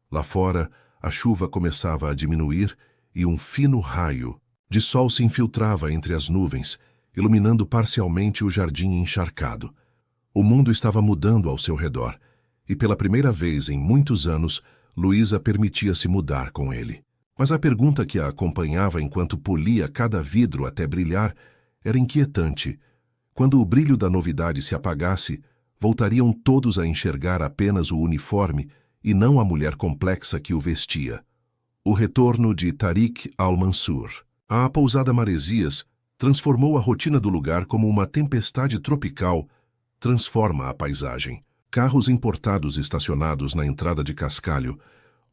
Lá fora, a chuva começava a diminuir e um fino raio de sol se infiltrava entre as nuvens, iluminando parcialmente o jardim encharcado. O mundo estava mudando ao seu redor, e pela primeira vez em muitos anos, Luísa permitia-se mudar com ele. Mas a pergunta que a acompanhava enquanto polia cada vidro até brilhar era inquietante. Quando o brilho da novidade se apagasse, voltariam todos a enxergar apenas o uniforme e não a mulher complexa que o vestia. O retorno de Tariq al-Mansur. A pousada Maresias transformou a rotina do lugar como uma tempestade tropical transforma a paisagem. Carros importados estacionados na entrada de cascalho,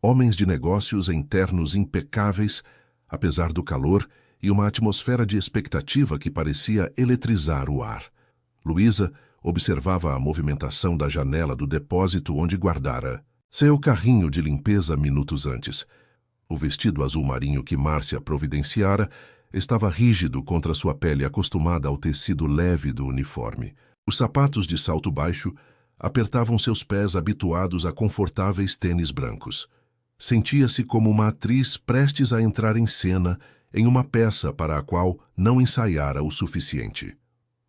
homens de negócios em ternos impecáveis, apesar do calor, e uma atmosfera de expectativa que parecia eletrizar o ar. Luísa observava a movimentação da janela do depósito onde guardara seu carrinho de limpeza minutos antes. O vestido azul marinho que Márcia providenciara estava rígido contra sua pele acostumada ao tecido leve do uniforme. Os sapatos de salto baixo apertavam seus pés habituados a confortáveis tênis brancos. Sentia-se como uma atriz prestes a entrar em cena em uma peça para a qual não ensaiara o suficiente.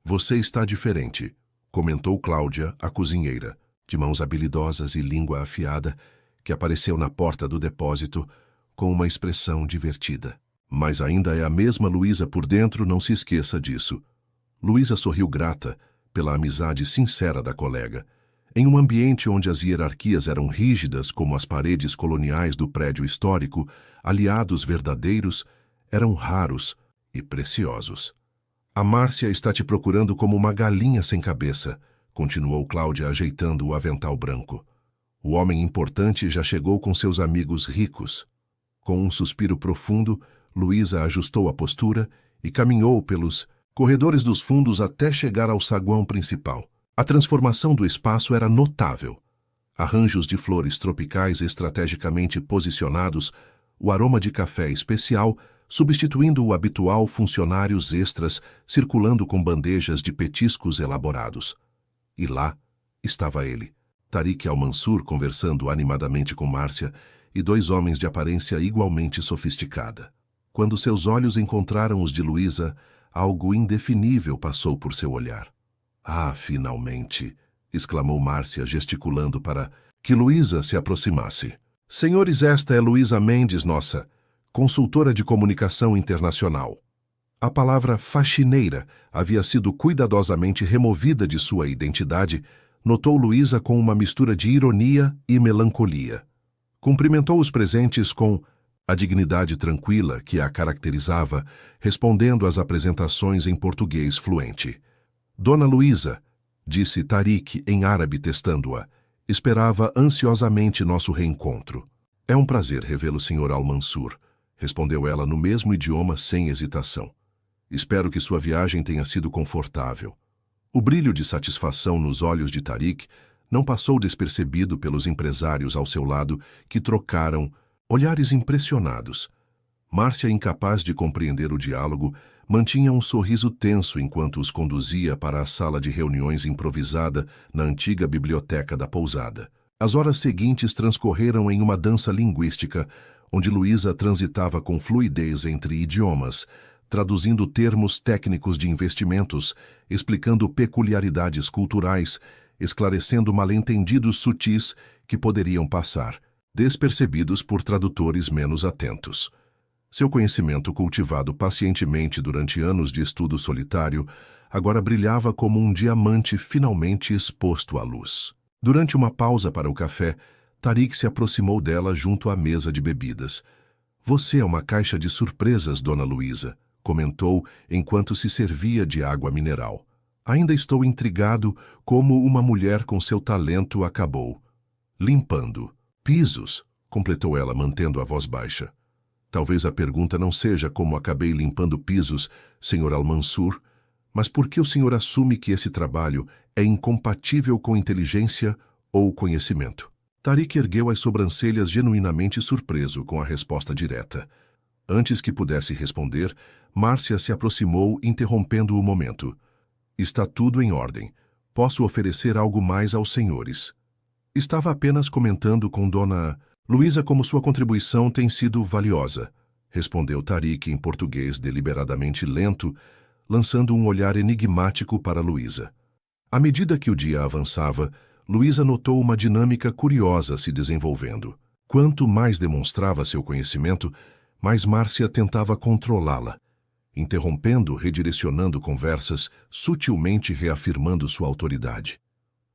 Você está diferente, comentou Cláudia, a cozinheira, de mãos habilidosas e língua afiada, que apareceu na porta do depósito com uma expressão divertida. Mas ainda é a mesma Luísa por dentro, não se esqueça disso. Luísa sorriu grata pela amizade sincera da colega. Em um ambiente onde as hierarquias eram rígidas como as paredes coloniais do prédio histórico, aliados verdadeiros eram raros e preciosos. A Márcia está te procurando como uma galinha sem cabeça, continuou Cláudia ajeitando o avental branco. O homem importante já chegou com seus amigos ricos. Com um suspiro profundo, Luísa ajustou a postura e caminhou pelos corredores dos fundos até chegar ao saguão principal. A transformação do espaço era notável. Arranjos de flores tropicais estrategicamente posicionados, o aroma de café especial, substituindo o habitual funcionários extras circulando com bandejas de petiscos elaborados. E lá estava ele, Tariq Al-Mansur, conversando animadamente com Márcia, e dois homens de aparência igualmente sofisticada. Quando seus olhos encontraram os de Luísa, algo indefinível passou por seu olhar. Ah, finalmente! Exclamou Márcia, gesticulando para que Luísa se aproximasse. Senhores, esta é Luísa Mendes, nossa consultora de comunicação internacional. A palavra faxineira havia sido cuidadosamente removida de sua identidade, notou Luísa com uma mistura de ironia e melancolia. Cumprimentou os presentes com a dignidade tranquila que a caracterizava, respondendo às apresentações em português fluente. Dona Luísa, disse Tariq em árabe testando-a, esperava ansiosamente nosso reencontro. É um prazer revê-lo, Sr. Al-Mansur, respondeu ela no mesmo idioma sem hesitação. Espero que sua viagem tenha sido confortável. O brilho de satisfação nos olhos de Tariq não passou despercebido pelos empresários ao seu lado, que trocaram olhares impressionados. Márcia, incapaz de compreender o diálogo, mantinha um sorriso tenso enquanto os conduzia para a sala de reuniões improvisada na antiga biblioteca da pousada. As horas seguintes transcorreram em uma dança linguística, onde Luísa transitava com fluidez entre idiomas, traduzindo termos técnicos de investimentos, explicando peculiaridades culturais, esclarecendo mal-entendidos sutis que poderiam passar, despercebidos por tradutores menos atentos. Seu conhecimento, cultivado pacientemente durante anos de estudo solitário, agora brilhava como um diamante finalmente exposto à luz. Durante uma pausa para o café, Tariq se aproximou dela junto à mesa de bebidas. Você é uma caixa de surpresas, Dona Luísa, comentou enquanto se servia de água mineral. Ainda estou intrigado como uma mulher com seu talento acabou. Limpando. Pisos, completou ela, mantendo a voz baixa. Talvez a pergunta não seja como acabei limpando pisos, Sr. Al-Mansur, mas por que o senhor assume que esse trabalho é incompatível com inteligência ou conhecimento? Tariq ergueu as sobrancelhas genuinamente surpreso com a resposta direta. Antes que pudesse responder, Márcia se aproximou, interrompendo o momento. Está tudo em ordem. Posso oferecer algo mais aos senhores. Estava apenas comentando com Dona Luísa como sua contribuição tem sido valiosa, respondeu Tariq em português deliberadamente lento, lançando um olhar enigmático para Luísa. À medida que o dia avançava, Luísa notou uma dinâmica curiosa se desenvolvendo. Quanto mais demonstrava seu conhecimento, mais Márcia tentava controlá-la, interrompendo, redirecionando conversas, sutilmente reafirmando sua autoridade.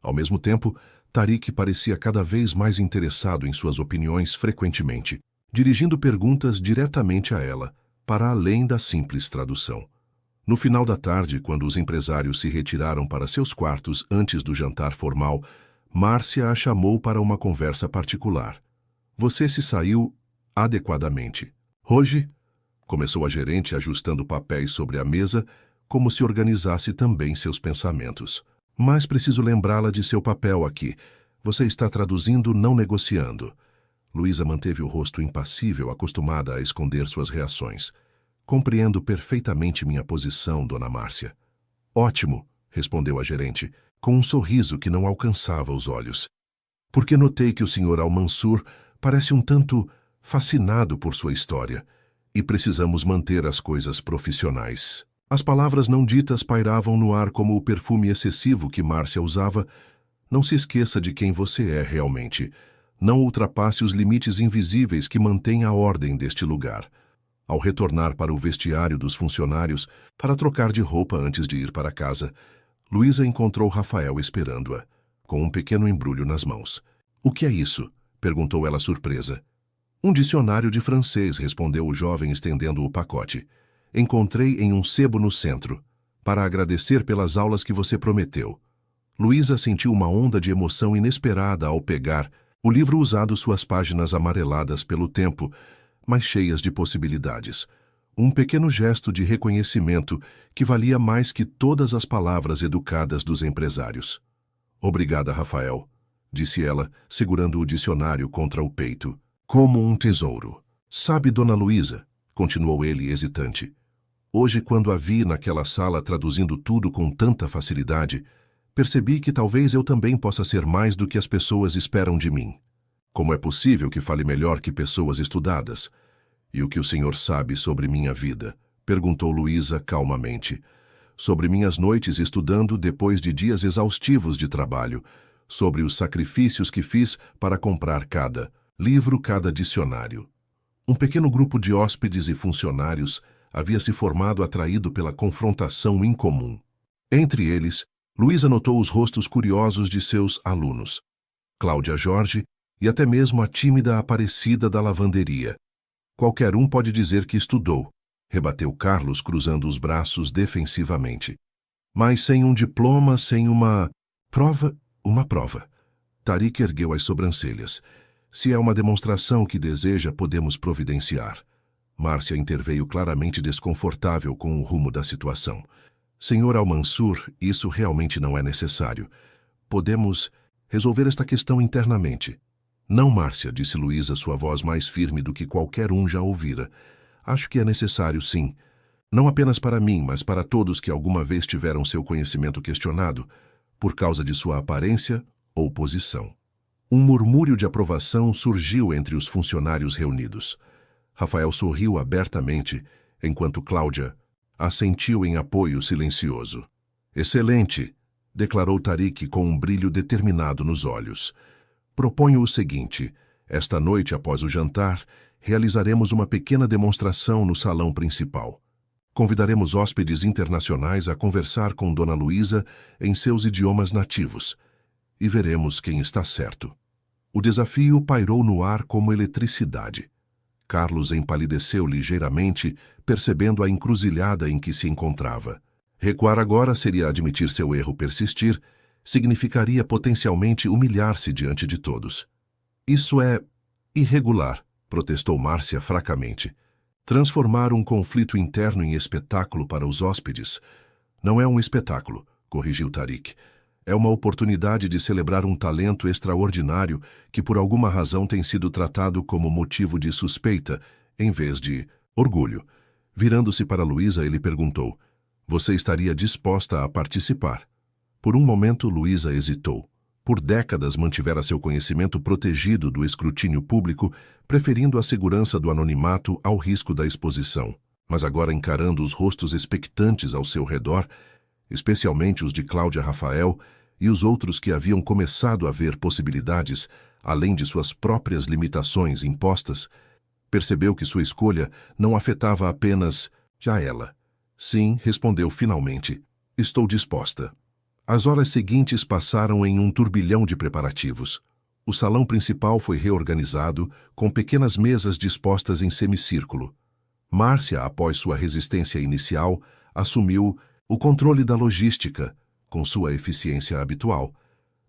Ao mesmo tempo, Tariq parecia cada vez mais interessado em suas opiniões frequentemente, dirigindo perguntas diretamente a ela, para além da simples tradução. No final da tarde, quando os empresários se retiraram para seus quartos antes do jantar formal, Márcia a chamou para uma conversa particular. Você se saiu adequadamente. Hoje, começou a gerente ajustando papéis sobre a mesa, como se organizasse também seus pensamentos. Mas preciso lembrá-la de seu papel aqui. Você está traduzindo, não negociando. Luísa manteve o rosto impassível, acostumada a esconder suas reações. Compreendo perfeitamente minha posição, Dona Márcia. Ótimo, respondeu a gerente, com um sorriso que não alcançava os olhos. Porque notei que o Sr. Al-Mansur parece um tanto fascinado por sua história, e precisamos manter as coisas profissionais. As palavras não ditas pairavam no ar como o perfume excessivo que Márcia usava. Não se esqueça de quem você é realmente. Não ultrapasse os limites invisíveis que mantêm a ordem deste lugar. Ao retornar para o vestiário dos funcionários, para trocar de roupa antes de ir para casa, Luísa encontrou Rafael esperando-a, com um pequeno embrulho nas mãos. O que é isso? Perguntou ela surpresa. Um dicionário de francês, respondeu o jovem estendendo o pacote. Encontrei em um sebo no centro, para agradecer pelas aulas que você prometeu. Luísa sentiu uma onda de emoção inesperada ao pegar o livro, usado suas páginas amareladas pelo tempo, mas cheias de possibilidades. Um pequeno gesto de reconhecimento que valia mais que todas as palavras educadas dos empresários. Obrigada, Rafael, disse ela, segurando o dicionário contra o peito. Como um tesouro. Sabe, Dona Luísa, continuou ele hesitante. Hoje, quando a vi naquela sala traduzindo tudo com tanta facilidade, percebi que talvez eu também possa ser mais do que as pessoas esperam de mim. Como é possível que fale melhor que pessoas estudadas? E o que o senhor sabe sobre minha vida? Perguntou Luísa calmamente. Sobre minhas noites estudando depois de dias exaustivos de trabalho, sobre os sacrifícios que fiz para comprar cada livro, cada dicionário. Um pequeno grupo de hóspedes e funcionários havia se formado atraído pela confrontação incomum. Entre eles, Luísa notou os rostos curiosos de seus alunos, Cláudia Jorge e até mesmo a tímida Aparecida da lavanderia. Qualquer um pode dizer que estudou, rebateu Carlos cruzando os braços defensivamente. Mas sem um diploma, sem uma prova. Tarik ergueu as sobrancelhas. Se é uma demonstração que deseja, podemos providenciar. Márcia interveio claramente desconfortável com o rumo da situação. Senhor Al-Mansur, isso realmente não é necessário. Podemos resolver esta questão internamente. Não, Márcia, disse Luísa, sua voz mais firme do que qualquer um já ouvira. Acho que é necessário, sim. Não apenas para mim, mas para todos que alguma vez tiveram seu conhecimento questionado, por causa de sua aparência ou posição. Um murmúrio de aprovação surgiu entre os funcionários reunidos. Rafael sorriu abertamente, enquanto Cláudia assentiu em apoio silencioso. Excelente, declarou Tarik com um brilho determinado nos olhos. Proponho o seguinte: esta noite, após o jantar, realizaremos uma pequena demonstração no salão principal. Convidaremos hóspedes internacionais a conversar com Dona Luísa em seus idiomas nativos. E veremos quem está certo. O desafio pairou no ar como eletricidade. Carlos empalideceu ligeiramente, percebendo a encruzilhada em que se encontrava. Recuar agora seria admitir seu erro. Persistir significaria potencialmente humilhar-se diante de todos. Isso é irregular, protestou Márcia fracamente. Transformar um conflito interno em espetáculo para os hóspedes. Não é um espetáculo, corrigiu Tarik. É uma oportunidade de celebrar um talento extraordinário que por alguma razão tem sido tratado como motivo de suspeita, em vez de orgulho. Virando-se para Luísa, ele perguntou: você estaria disposta a participar? Por um momento, Luísa hesitou. Por décadas mantivera seu conhecimento protegido do escrutínio público, preferindo a segurança do anonimato ao risco da exposição. Mas agora, encarando os rostos expectantes ao seu redor, especialmente os de Cláudia Rafael e os outros que haviam começado a ver possibilidades, além de suas próprias limitações impostas, percebeu que sua escolha não afetava apenas já ela. Sim, respondeu finalmente. Estou disposta. As horas seguintes passaram em um turbilhão de preparativos. O salão principal foi reorganizado, com pequenas mesas dispostas em semicírculo. Márcia, após sua resistência inicial, assumiu o controle da logística, com sua eficiência habitual,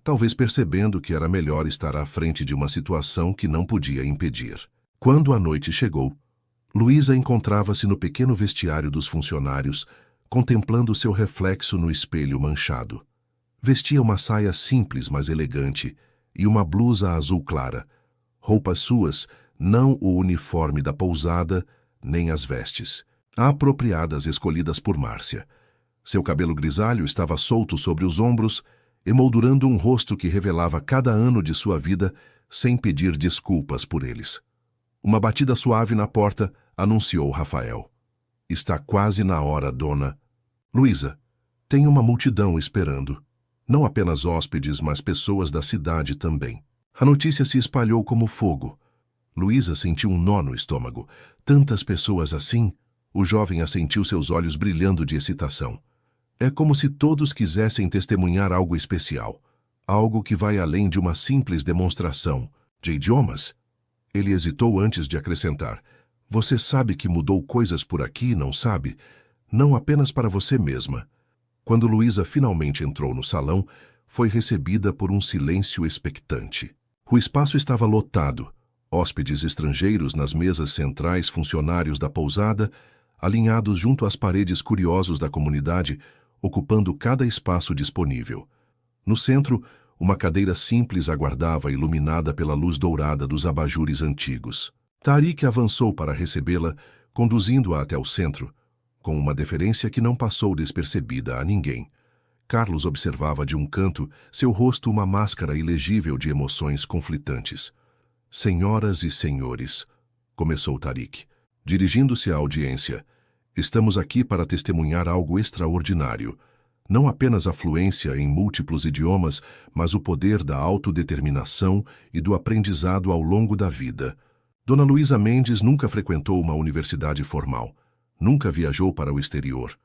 talvez percebendo que era melhor estar à frente de uma situação que não podia impedir. Quando a noite chegou, Luísa encontrava-se no pequeno vestiário dos funcionários, contemplando seu reflexo no espelho manchado. Vestia uma saia simples, mas elegante, e uma blusa azul clara. Roupas suas, não o uniforme da pousada, nem as vestes. Apropriadas escolhidas por Márcia. Seu cabelo grisalho estava solto sobre os ombros, emoldurando um rosto que revelava cada ano de sua vida sem pedir desculpas por eles. Uma batida suave na porta anunciou Rafael. Está quase na hora, dona. Luísa, tem uma multidão esperando. Não apenas hóspedes, mas pessoas da cidade também. A notícia se espalhou como fogo. Luísa sentiu um nó no estômago. Tantas pessoas assim? O jovem assentiu, seus olhos brilhando de excitação. É como se todos quisessem testemunhar algo especial. Algo que vai além de uma simples demonstração. De idiomas? Ele hesitou antes de acrescentar. Você sabe que mudou coisas por aqui, não sabe? Não apenas para você mesma. Quando Luísa finalmente entrou no salão, foi recebida por um silêncio expectante. O espaço estava lotado. Hóspedes estrangeiros nas mesas centrais, funcionários da pousada, alinhados junto às paredes curiosos da comunidade, ocupando cada espaço disponível. No centro, uma cadeira simples aguardava, iluminada pela luz dourada dos abajures antigos. Tariq avançou para recebê-la, conduzindo-a até o centro, com uma deferência que não passou despercebida a ninguém. Carlos observava de um canto, seu rosto uma máscara ilegível de emoções conflitantes. Senhoras e senhores, começou Tariq, dirigindo-se à audiência, estamos aqui para testemunhar algo extraordinário. Não apenas a fluência em múltiplos idiomas, mas o poder da autodeterminação e do aprendizado ao longo da vida. Dona Luísa Mendes nunca frequentou uma universidade formal. Nunca viajou para o exterior.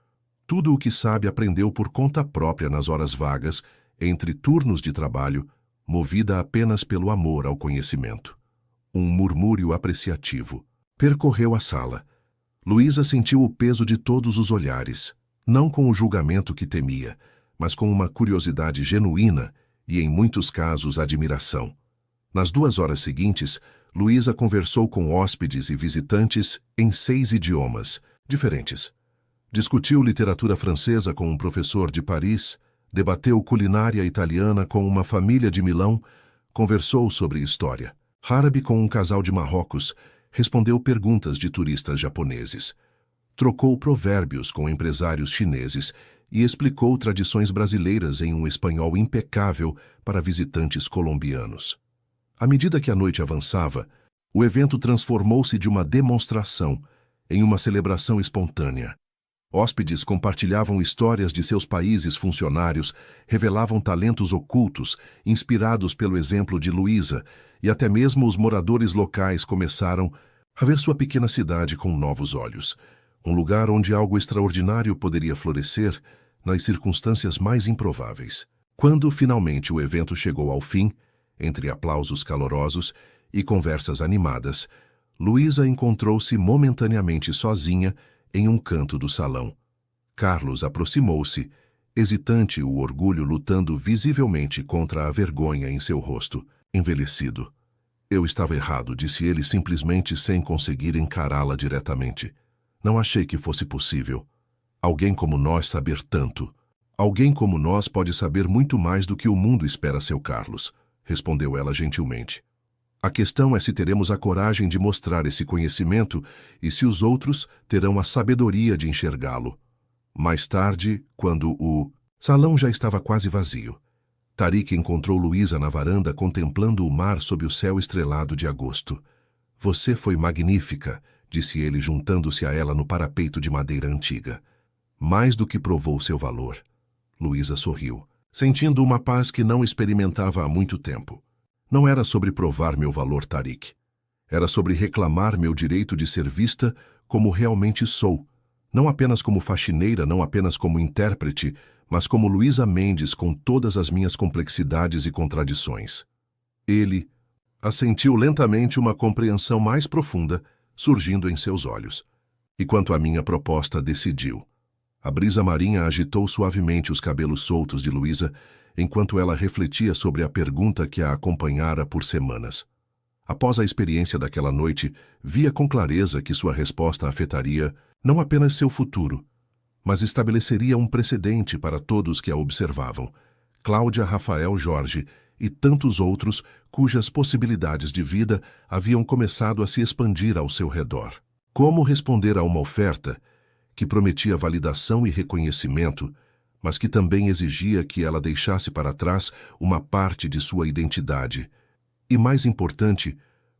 Tudo o que sabe aprendeu por conta própria nas horas vagas, entre turnos de trabalho, movida apenas pelo amor ao conhecimento. Um murmúrio apreciativo percorreu a sala. Luísa sentiu o peso de todos os olhares, não com o julgamento que temia, mas com uma curiosidade genuína e, em muitos casos, admiração. Nas 2 horas seguintes, Luísa conversou com hóspedes e visitantes em 6 idiomas diferentes. Discutiu literatura francesa com um professor de Paris, debateu culinária italiana com uma família de Milão, conversou sobre história árabe com um casal de Marrocos, respondeu perguntas de turistas japoneses. Trocou provérbios com empresários chineses e explicou tradições brasileiras em um espanhol impecável para visitantes colombianos. À medida que a noite avançava, o evento transformou-se de uma demonstração em uma celebração espontânea. Hóspedes compartilhavam histórias de seus países funcionários, revelavam talentos ocultos, inspirados pelo exemplo de Luísa, e até mesmo os moradores locais começaram a ver sua pequena cidade com novos olhos. Um lugar onde algo extraordinário poderia florescer nas circunstâncias mais improváveis. Quando finalmente o evento chegou ao fim, entre aplausos calorosos e conversas animadas, Luísa encontrou-se momentaneamente sozinha em um canto do salão. Carlos aproximou-se, hesitante, o orgulho lutando visivelmente contra a vergonha em seu rosto, envelhecido. Eu estava errado, disse ele simplesmente sem conseguir encará-la diretamente. Não achei que fosse possível. Alguém como nós saber tanto. Alguém como nós pode saber muito mais do que o mundo espera, seu Carlos, respondeu ela gentilmente. A questão é se teremos a coragem de mostrar esse conhecimento e se os outros terão a sabedoria de enxergá-lo. Mais tarde, quando o salão já estava quase vazio, Tariq encontrou Luísa na varanda contemplando o mar sob o céu estrelado de agosto. Você foi magnífica, disse ele juntando-se a ela no parapeito de madeira antiga. Mais do que provou seu valor. Luísa sorriu, sentindo uma paz que não experimentava há muito tempo. Não era sobre provar meu valor, Tariq. Era sobre reclamar meu direito de ser vista como realmente sou. Não apenas como faxineira, não apenas como intérprete, mas como Luísa Mendes com todas as minhas complexidades e contradições. Ele assentiu lentamente, uma compreensão mais profunda surgindo em seus olhos. E quanto à minha proposta, decidiu. A brisa marinha agitou suavemente os cabelos soltos de Luísa, enquanto ela refletia sobre a pergunta que a acompanhara por semanas. Após a experiência daquela noite, via com clareza que sua resposta afetaria não apenas seu futuro, mas estabeleceria um precedente para todos que a observavam, Cláudia, Rafael, Jorge e tantos outros cujas possibilidades de vida haviam começado a se expandir ao seu redor. Como responder a uma oferta que prometia validação e reconhecimento, mas que também exigia que ela deixasse para trás uma parte de sua identidade. E, mais importante,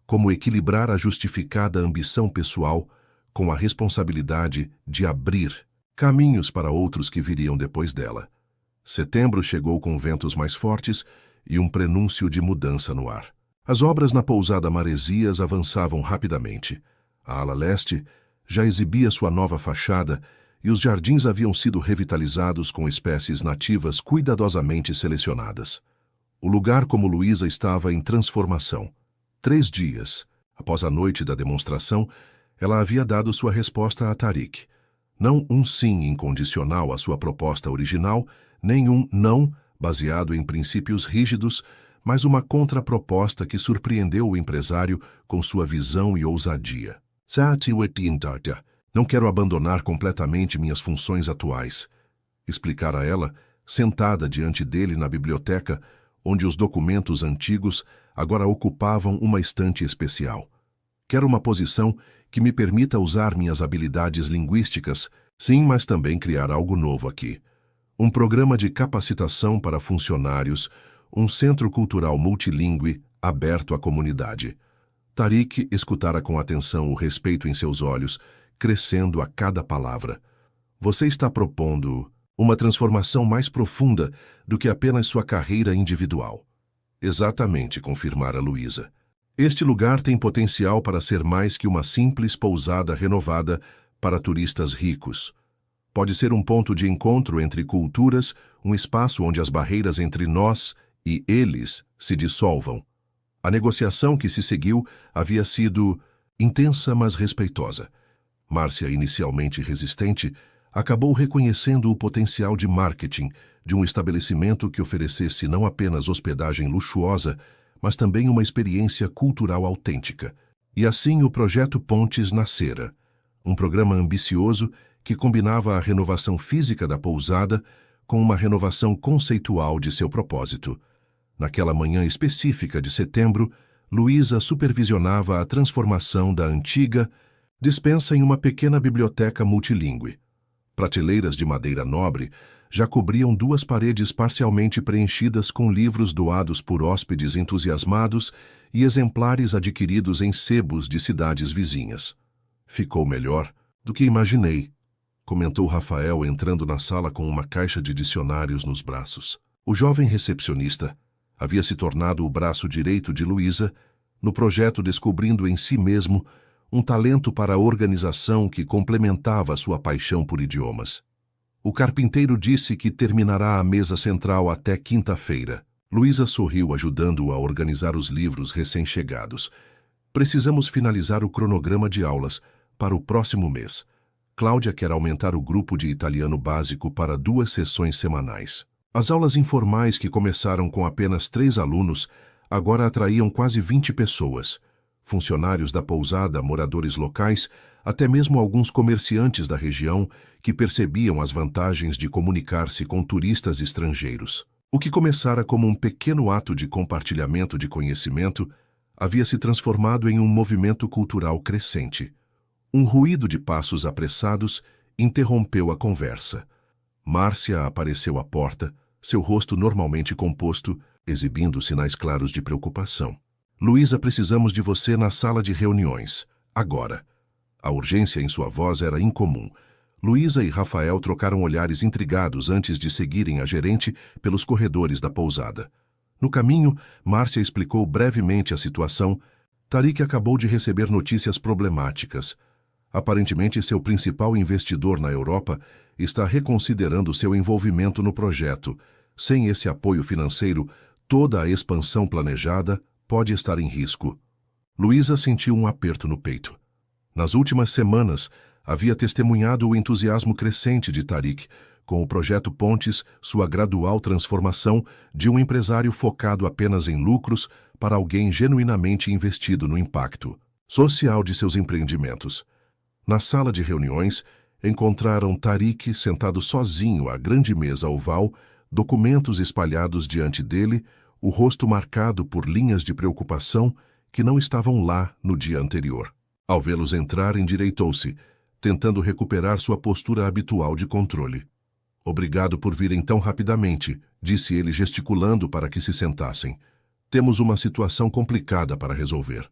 como equilibrar a justificada ambição pessoal com a responsabilidade de abrir caminhos para outros que viriam depois dela. Setembro chegou com ventos mais fortes e um prenúncio de mudança no ar. As obras na pousada Maresias avançavam rapidamente. A ala leste já exibia sua nova fachada e os jardins haviam sido revitalizados com espécies nativas cuidadosamente selecionadas. O lugar, como Luísa, estava em transformação. 3 dias após a noite da demonstração, ela havia dado sua resposta a Tariq. Não um sim incondicional à sua proposta original, nem um não baseado em princípios rígidos, mas uma contraproposta que surpreendeu o empresário com sua visão e ousadia. Não quero abandonar completamente minhas funções atuais. Explicar a ela, sentada diante dele na biblioteca, onde os documentos antigos agora ocupavam uma estante especial. Quero uma posição que me permita usar minhas habilidades linguísticas, sim, mas também criar algo novo aqui. Um programa de capacitação para funcionários, um centro cultural multilingüe aberto à comunidade. Tariq escutara com atenção o respeito em seus olhos, crescendo a cada palavra. Você está propondo uma transformação mais profunda do que apenas sua carreira individual. Exatamente, confirmara Luísa. Este lugar tem potencial para ser mais que uma simples pousada renovada para turistas ricos. Pode ser um ponto de encontro entre culturas, um espaço onde as barreiras entre nós e eles se dissolvam. A negociação que se seguiu havia sido intensa, mas respeitosa. Márcia, inicialmente resistente, acabou reconhecendo o potencial de marketing de um estabelecimento que oferecesse não apenas hospedagem luxuosa, mas também uma experiência cultural autêntica. E assim o Projeto Pontes nascera, um programa ambicioso que combinava a renovação física da pousada com uma renovação conceitual de seu propósito. Naquela manhã específica de setembro, Luísa supervisionava a transformação da antiga despensa em uma pequena biblioteca multilingüe. Prateleiras de madeira nobre já cobriam 2 paredes parcialmente preenchidas com livros doados por hóspedes entusiasmados e exemplares adquiridos em sebos de cidades vizinhas. Ficou melhor do que imaginei, comentou Rafael entrando na sala com uma caixa de dicionários nos braços. O jovem recepcionista havia se tornado o braço direito de Luísa, no projeto descobrindo em si mesmo um talento para a organização que complementava sua paixão por idiomas. O carpinteiro disse que terminará a mesa central até quinta-feira. Luísa sorriu, ajudando-o a organizar os livros recém-chegados. Precisamos finalizar o cronograma de aulas para o próximo mês. Cláudia quer aumentar o grupo de italiano básico para 2 sessões semanais. As aulas informais, que começaram com apenas 3 alunos, agora atraíam quase 20 pessoas. Funcionários da pousada, moradores locais, até mesmo alguns comerciantes da região que percebiam as vantagens de comunicar-se com turistas estrangeiros. O que começara como um pequeno ato de compartilhamento de conhecimento havia se transformado em um movimento cultural crescente. Um ruído de passos apressados interrompeu a conversa. Márcia apareceu à porta, seu rosto normalmente composto, exibindo sinais claros de preocupação. Luísa, precisamos de você na sala de reuniões. Agora. A urgência em sua voz era incomum. Luísa e Rafael trocaram olhares intrigados antes de seguirem a gerente pelos corredores da pousada. No caminho, Márcia explicou brevemente a situação. Tariq acabou de receber notícias problemáticas. Aparentemente, seu principal investidor na Europa está reconsiderando seu envolvimento no projeto. Sem esse apoio financeiro, toda a expansão planejada pode estar em risco. Luísa sentiu um aperto no peito. Nas últimas semanas, havia testemunhado o entusiasmo crescente de Tariq com o Projeto Pontes, sua gradual transformação de um empresário focado apenas em lucros para alguém genuinamente investido no impacto social de seus empreendimentos. Na sala de reuniões, encontraram Tariq sentado sozinho à grande mesa oval, documentos espalhados diante dele, o rosto marcado por linhas de preocupação que não estavam lá no dia anterior. Ao vê-los entrar, endireitou-se, tentando recuperar sua postura habitual de controle. Obrigado por virem tão rapidamente, disse ele, gesticulando para que se sentassem. Temos uma situação complicada para resolver.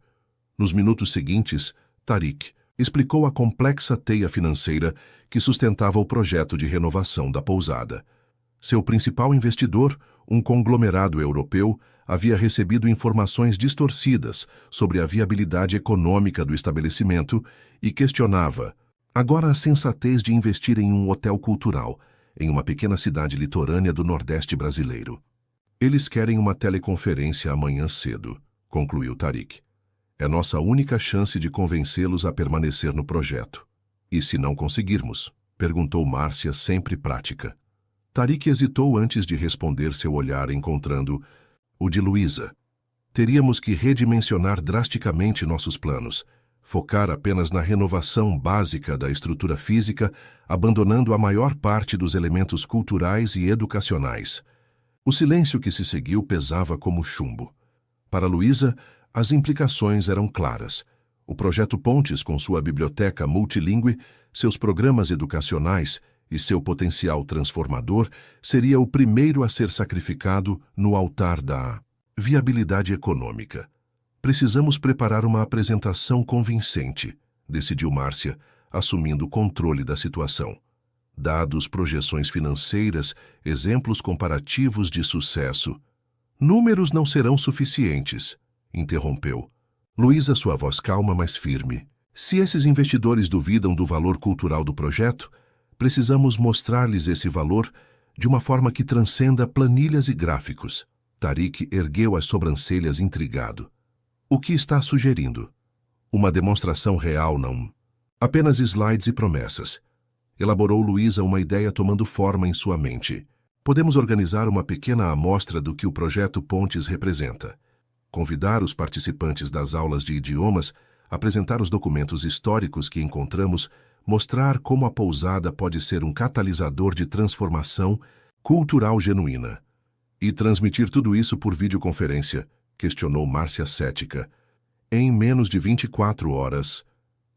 Nos minutos seguintes, Tariq explicou a complexa teia financeira que sustentava o projeto de renovação da pousada. Seu principal investidor, um conglomerado europeu, havia recebido informações distorcidas sobre a viabilidade econômica do estabelecimento e questionava agora a sensatez de investir em um hotel cultural, em uma pequena cidade litorânea do Nordeste brasileiro. Eles querem uma teleconferência amanhã cedo, concluiu Tariq. É nossa única chance de convencê-los a permanecer no projeto. E se não conseguirmos? Perguntou Márcia, sempre prática. Tariq hesitou antes de responder, seu olhar encontrando o de Luísa. Teríamos que redimensionar drasticamente nossos planos. focar apenas na renovação básica da estrutura física, abandonando a maior parte dos elementos culturais e educacionais. O silêncio que se seguiu pesava como chumbo. Para Luísa, as implicações eram claras. O projeto Pontes, com sua biblioteca multilingüe, seus programas educacionais e seu potencial transformador, seria o primeiro a ser sacrificado no altar da viabilidade econômica. Precisamos preparar uma apresentação convincente, decidiu Márcia, assumindo o controle da situação. Dados, projeções financeiras, exemplos comparativos de sucesso. Números não serão suficientes, interrompeu. Luísa, sua voz calma, mas firme. Se esses investidores duvidam do valor cultural do projeto, precisamos mostrar-lhes esse valor de uma forma que transcenda planilhas e gráficos. Tarik ergueu as sobrancelhas intrigado. O que está sugerindo? Uma demonstração real, não? Apenas slides e promessas. Elaborou Luísa uma ideia tomando forma em sua mente. Podemos organizar uma pequena amostra do que o projeto Pontes representa. Convidar os participantes das aulas de idiomas, apresentar os documentos históricos que encontramos, mostrar como a pousada pode ser um catalisador de transformação cultural genuína. E transmitir tudo isso por videoconferência, questionou Márcia cética. Em menos de 24 horas.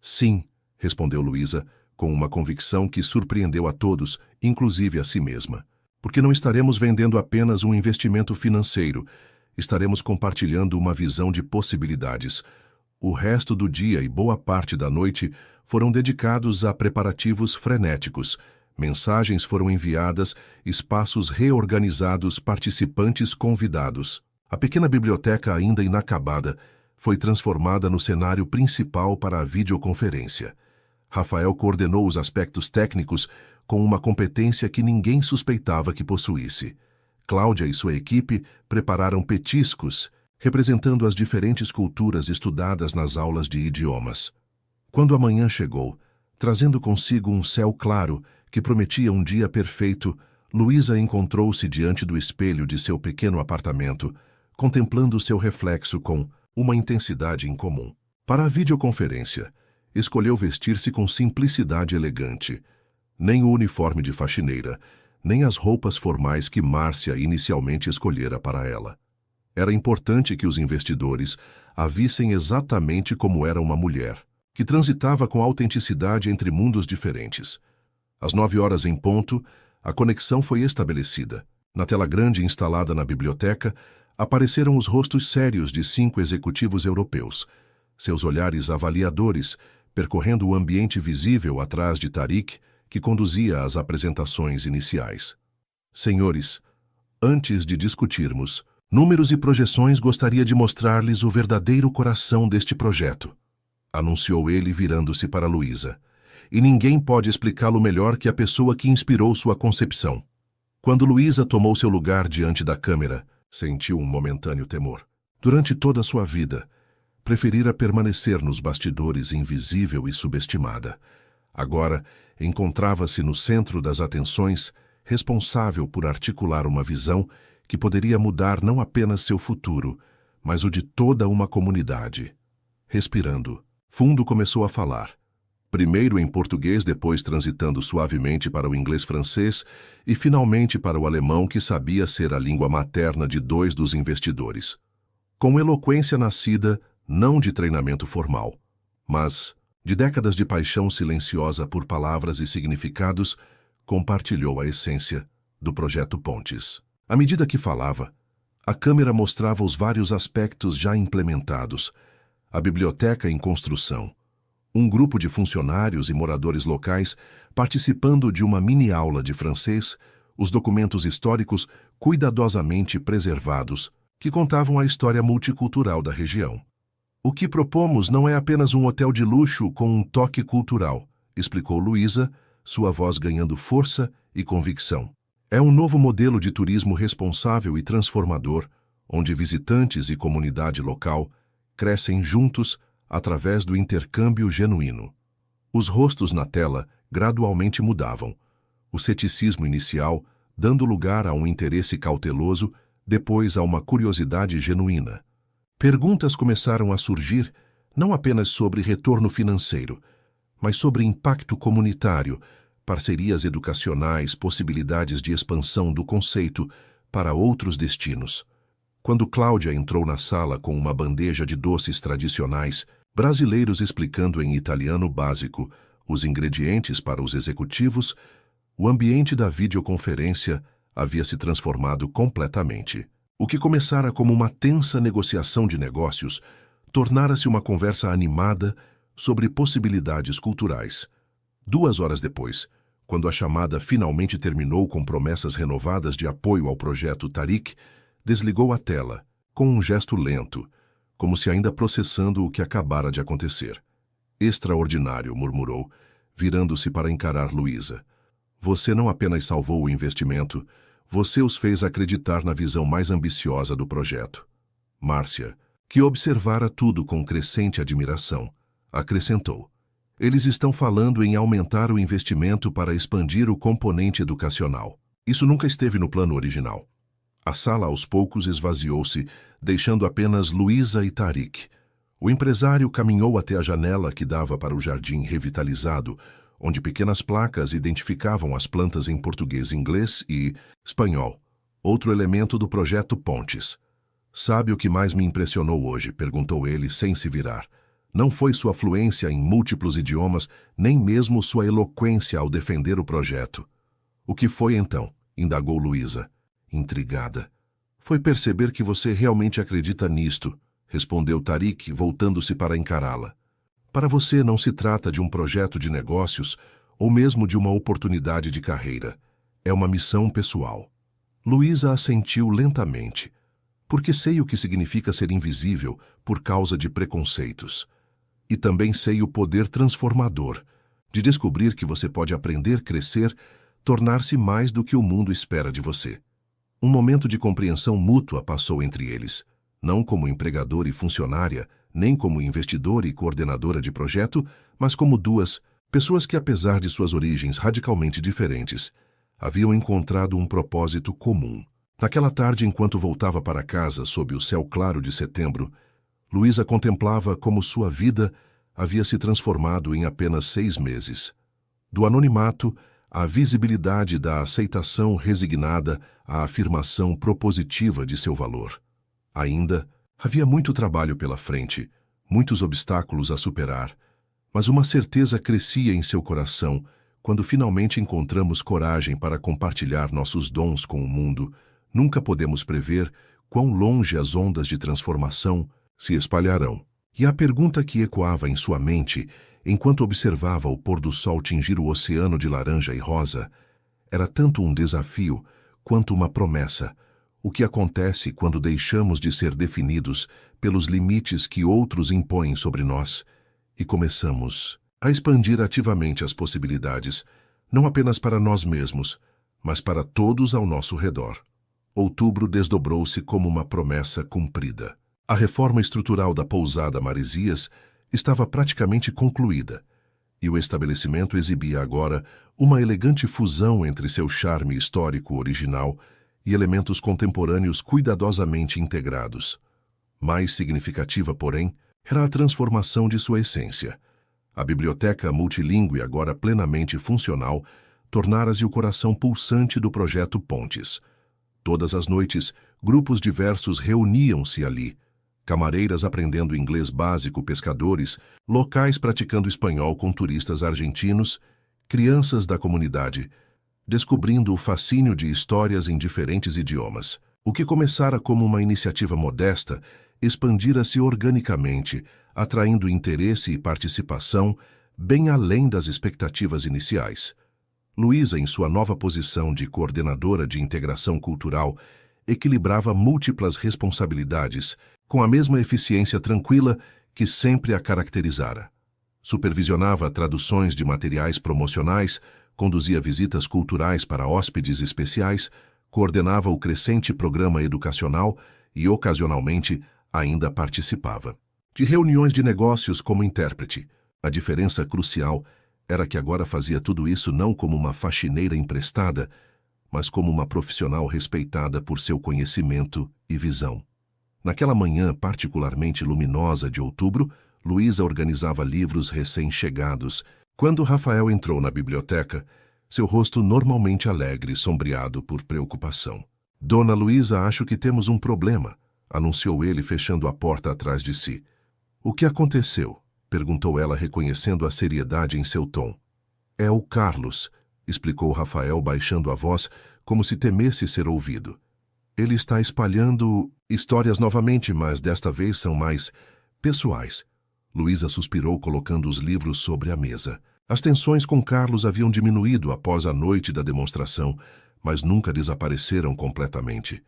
Sim, respondeu Luísa, com uma convicção que surpreendeu a todos, inclusive a si mesma. Porque não estaremos vendendo apenas um investimento financeiro, estaremos compartilhando uma visão de possibilidades. O resto do dia e boa parte da noite foram dedicados a preparativos frenéticos. Mensagens foram enviadas, espaços reorganizados, participantes convidados. A pequena biblioteca, ainda inacabada, foi transformada no cenário principal para a videoconferência. Rafael coordenou os aspectos técnicos com uma competência que ninguém suspeitava que possuísse. Cláudia e sua equipe prepararam petiscos, representando as diferentes culturas estudadas nas aulas de idiomas. Quando a manhã chegou, trazendo consigo um céu claro que prometia um dia perfeito, Luísa encontrou-se diante do espelho de seu pequeno apartamento, contemplando seu reflexo com uma intensidade incomum. Para a videoconferência, escolheu vestir-se com simplicidade elegante. Nem o uniforme de faxineira, nem as roupas formais que Márcia inicialmente escolhera para ela. Era importante que os investidores a vissem exatamente como era uma mulher, que transitava com autenticidade entre mundos diferentes. Às 9 horas em ponto, a conexão foi estabelecida. Na tela grande instalada na biblioteca, apareceram os rostos sérios de 5 executivos europeus, seus olhares avaliadores, percorrendo o ambiente visível atrás de Tarik, que conduzia as apresentações iniciais. Senhores, antes de discutirmos números e projeções, gostaria de mostrar-lhes o verdadeiro coração deste projeto, anunciou ele virando-se para Luísa. E ninguém pode explicá-lo melhor que a pessoa que inspirou sua concepção. Quando Luísa tomou seu lugar diante da câmera, sentiu um momentâneo temor. Durante toda a sua vida, preferira permanecer nos bastidores invisível e subestimada. Agora, encontrava-se no centro das atenções, responsável por articular uma visão que poderia mudar não apenas seu futuro, mas o de toda uma comunidade. Respirando fundo, começou a falar. Primeiro em português, depois transitando suavemente para o inglês-francês e finalmente para o alemão, que sabia ser a língua materna de 2 dos investidores. Com eloquência nascida, não de treinamento formal, mas de décadas de paixão silenciosa por palavras e significados, compartilhou a essência do projeto Pontes. À medida que falava, a câmera mostrava os vários aspectos já implementados, a biblioteca em construção, um grupo de funcionários e moradores locais participando de uma mini-aula de francês, os documentos históricos cuidadosamente preservados, que contavam a história multicultural da região. O que propomos não é apenas um hotel de luxo com um toque cultural, explicou Luísa, sua voz ganhando força e convicção. É um novo modelo de turismo responsável e transformador, onde visitantes e comunidade local crescem juntos através do intercâmbio genuíno. Os rostos na tela gradualmente mudavam, o ceticismo inicial dando lugar a um interesse cauteloso, depois a uma curiosidade genuína. Perguntas começaram a surgir, não apenas sobre retorno financeiro, mas sobre impacto comunitário, parcerias educacionais, possibilidades de expansão do conceito para outros destinos. Quando Cláudia entrou na sala com uma bandeja de doces tradicionais, brasileiros explicando em italiano básico os ingredientes para os executivos, o ambiente da videoconferência havia se transformado completamente. O que começara como uma tensa negociação de negócios tornara-se uma conversa animada sobre possibilidades culturais. 2 horas depois, quando a chamada finalmente terminou com promessas renovadas de apoio ao projeto Tariq, desligou a tela, com um gesto lento, como se ainda processando o que acabara de acontecer. Extraordinário, murmurou, virando-se para encarar Luísa. Você não apenas salvou o investimento, você os fez acreditar na visão mais ambiciosa do projeto. Márcia, que observara tudo com crescente admiração, acrescentou. Eles estão falando em aumentar o investimento para expandir o componente educacional. Isso nunca esteve no plano original. A sala aos poucos esvaziou-se, deixando apenas Luísa e Tariq. O empresário caminhou até a janela que dava para o jardim revitalizado, onde pequenas placas identificavam as plantas em português, inglês e espanhol, outro elemento do projeto Pontes. Sabe o que mais me impressionou hoje? Perguntou ele sem se virar. Não foi sua fluência em múltiplos idiomas, nem mesmo sua eloquência ao defender o projeto. O que foi então? Indagou Luísa, intrigada. Foi perceber que você realmente acredita nisto, respondeu Tariq, voltando-se para encará-la. Para você não se trata de um projeto de negócios ou mesmo de uma oportunidade de carreira. É uma missão pessoal. Luísa assentiu lentamente, porque sei o que significa ser invisível por causa de preconceitos. E também sei o poder transformador de descobrir que você pode aprender, crescer, tornar-se mais do que o mundo espera de você. Um momento de compreensão mútua passou entre eles, não como empregador e funcionária, nem como investidor e coordenadora de projeto, mas como duas pessoas que, apesar de suas origens radicalmente diferentes, haviam encontrado um propósito comum. Naquela tarde, enquanto voltava para casa sob o céu claro de setembro, Luísa contemplava como sua vida havia se transformado em apenas 6 meses. Do anonimato, à visibilidade da aceitação resignada à afirmação propositiva de seu valor. Ainda havia muito trabalho pela frente, muitos obstáculos a superar, mas uma certeza crescia em seu coração quando finalmente encontramos coragem para compartilhar nossos dons com o mundo. Nunca podemos prever quão longe as ondas de transformação se espalharão. E a pergunta que ecoava em sua mente, enquanto observava o pôr do sol tingir o oceano de laranja e rosa, era tanto um desafio quanto uma promessa. O que acontece quando deixamos de ser definidos pelos limites que outros impõem sobre nós e começamos a expandir ativamente as possibilidades, não apenas para nós mesmos, mas para todos ao nosso redor? Outubro desdobrou-se como uma promessa cumprida. A reforma estrutural da pousada Maresias estava praticamente concluída, e o estabelecimento exibia agora uma elegante fusão entre seu charme histórico original e elementos contemporâneos cuidadosamente integrados. Mais significativa, porém, era a transformação de sua essência. A biblioteca multilingüe, agora plenamente funcional, tornara-se o coração pulsante do projeto Pontes. Todas as noites, grupos diversos reuniam-se ali. Camareiras aprendendo inglês básico, pescadores, locais praticando espanhol com turistas argentinos, crianças da comunidade, descobrindo o fascínio de histórias em diferentes idiomas. O que começara como uma iniciativa modesta, expandira-se organicamente, atraindo interesse e participação bem além das expectativas iniciais. Luísa, em sua nova posição de coordenadora de integração cultural, equilibrava múltiplas responsabilidades com a mesma eficiência tranquila que sempre a caracterizara. Supervisionava traduções de materiais promocionais, conduzia visitas culturais para hóspedes especiais, coordenava o crescente programa educacional e, ocasionalmente, ainda participava de reuniões de negócios como intérprete. A diferença crucial era que agora fazia tudo isso não como uma faxineira emprestada, mas como uma profissional respeitada por seu conhecimento e visão. Naquela manhã particularmente luminosa de outubro, Luísa organizava livros recém-chegados. Quando Rafael entrou na biblioteca, seu rosto normalmente alegre, sombreado por preocupação. Dona Luísa, acho que temos um problema, anunciou ele, fechando a porta atrás de si. O que aconteceu? Perguntou ela, reconhecendo a seriedade em seu tom. É o Carlos, explicou Rafael, baixando a voz, como se temesse ser ouvido. Ele está espalhando histórias novamente, mas desta vez são mais pessoais. Luísa suspirou, colocando os livros sobre a mesa. As tensões com Carlos haviam diminuído após a noite da demonstração, mas nunca desapareceram completamente.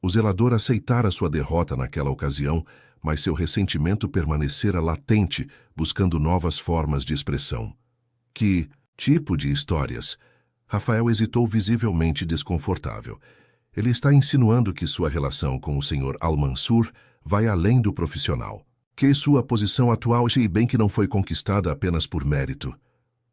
O zelador aceitara sua derrota naquela ocasião, mas seu ressentimento permanecera latente, buscando novas formas de expressão. Que tipo de histórias? Rafael hesitou, visivelmente desconfortável. Ele está insinuando que sua relação com o Sr. Al-Mansur vai além do profissional. Que sua posição atual, e bem que não foi conquistada apenas por mérito.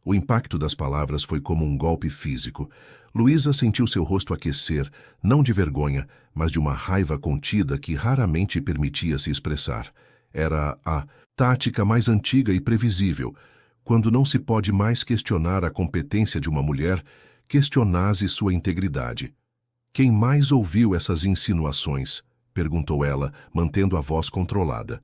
O impacto das palavras foi como um golpe físico. Luísa sentiu seu rosto aquecer, não de vergonha, mas de uma raiva contida que raramente permitia se expressar. Era a tática mais antiga e previsível. Quando não se pode mais questionar a competência de uma mulher, questionase sua integridade. Quem mais ouviu essas insinuações? Perguntou ela, mantendo a voz controlada.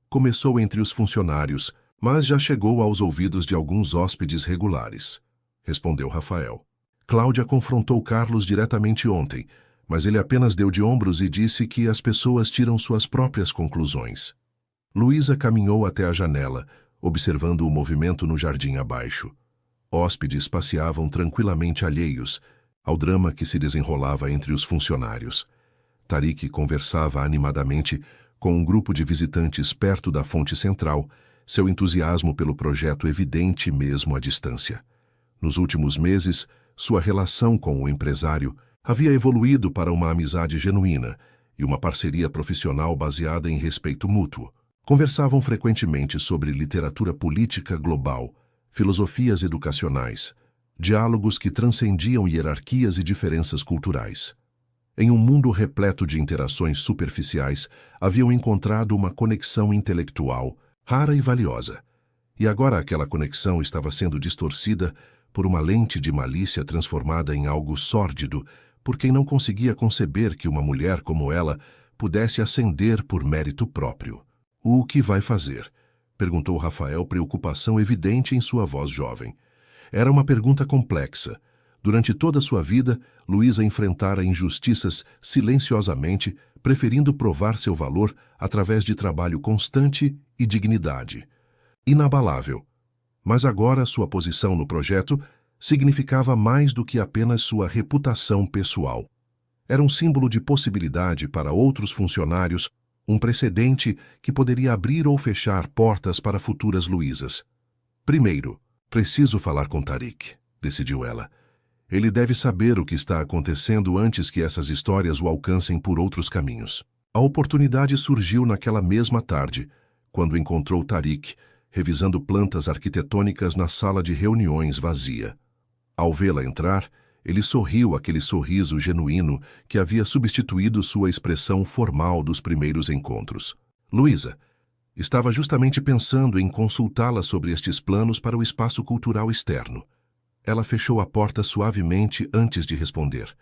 Começou entre os funcionários, mas já chegou aos ouvidos de alguns hóspedes regulares, respondeu Rafael. Cláudia confrontou Carlos diretamente ontem, mas ele apenas deu de ombros e disse que as pessoas tiram suas próprias conclusões. Luísa caminhou até a janela, observando o movimento no jardim abaixo. Hóspedes passeavam tranquilamente alheios ao drama que se desenrolava entre os funcionários. Tarik conversava animadamente com um grupo de visitantes perto da fonte central, seu entusiasmo pelo projeto evidente mesmo à distância. Nos últimos meses, sua relação com o empresário havia evoluído para uma amizade genuína e uma parceria profissional baseada em respeito mútuo. Conversavam frequentemente sobre literatura política global, filosofias educacionais, diálogos que transcendiam hierarquias e diferenças culturais. Em um mundo repleto de interações superficiais, haviam encontrado uma conexão intelectual, rara e valiosa. E agora aquela conexão estava sendo distorcida por uma lente de malícia transformada em algo sórdido, por quem não conseguia conceber que uma mulher como ela pudesse ascender por mérito próprio. O que vai fazer? Perguntou Rafael, preocupação evidente em sua voz jovem. Era uma pergunta complexa. Durante toda a sua vida, Luísa enfrentara injustiças silenciosamente, preferindo provar seu valor através de trabalho constante e dignidade. Inabalável. Mas agora sua posição no projeto significava mais do que apenas sua reputação pessoal. Era um símbolo de possibilidade para outros funcionários, um precedente que poderia abrir ou fechar portas para futuras Luísas. Primeiro, preciso falar com Tarik, decidiu ela. Ele deve saber o que está acontecendo antes que essas histórias o alcancem por outros caminhos. A oportunidade surgiu naquela mesma tarde, quando encontrou Tarik, revisando plantas arquitetônicas na sala de reuniões vazia. Ao vê-la entrar, ele sorriu aquele sorriso genuíno que havia substituído sua expressão formal dos primeiros encontros. Luísa, estava justamente pensando em consultá-la sobre estes planos para o espaço cultural externo. Ela fechou a porta suavemente antes de responder.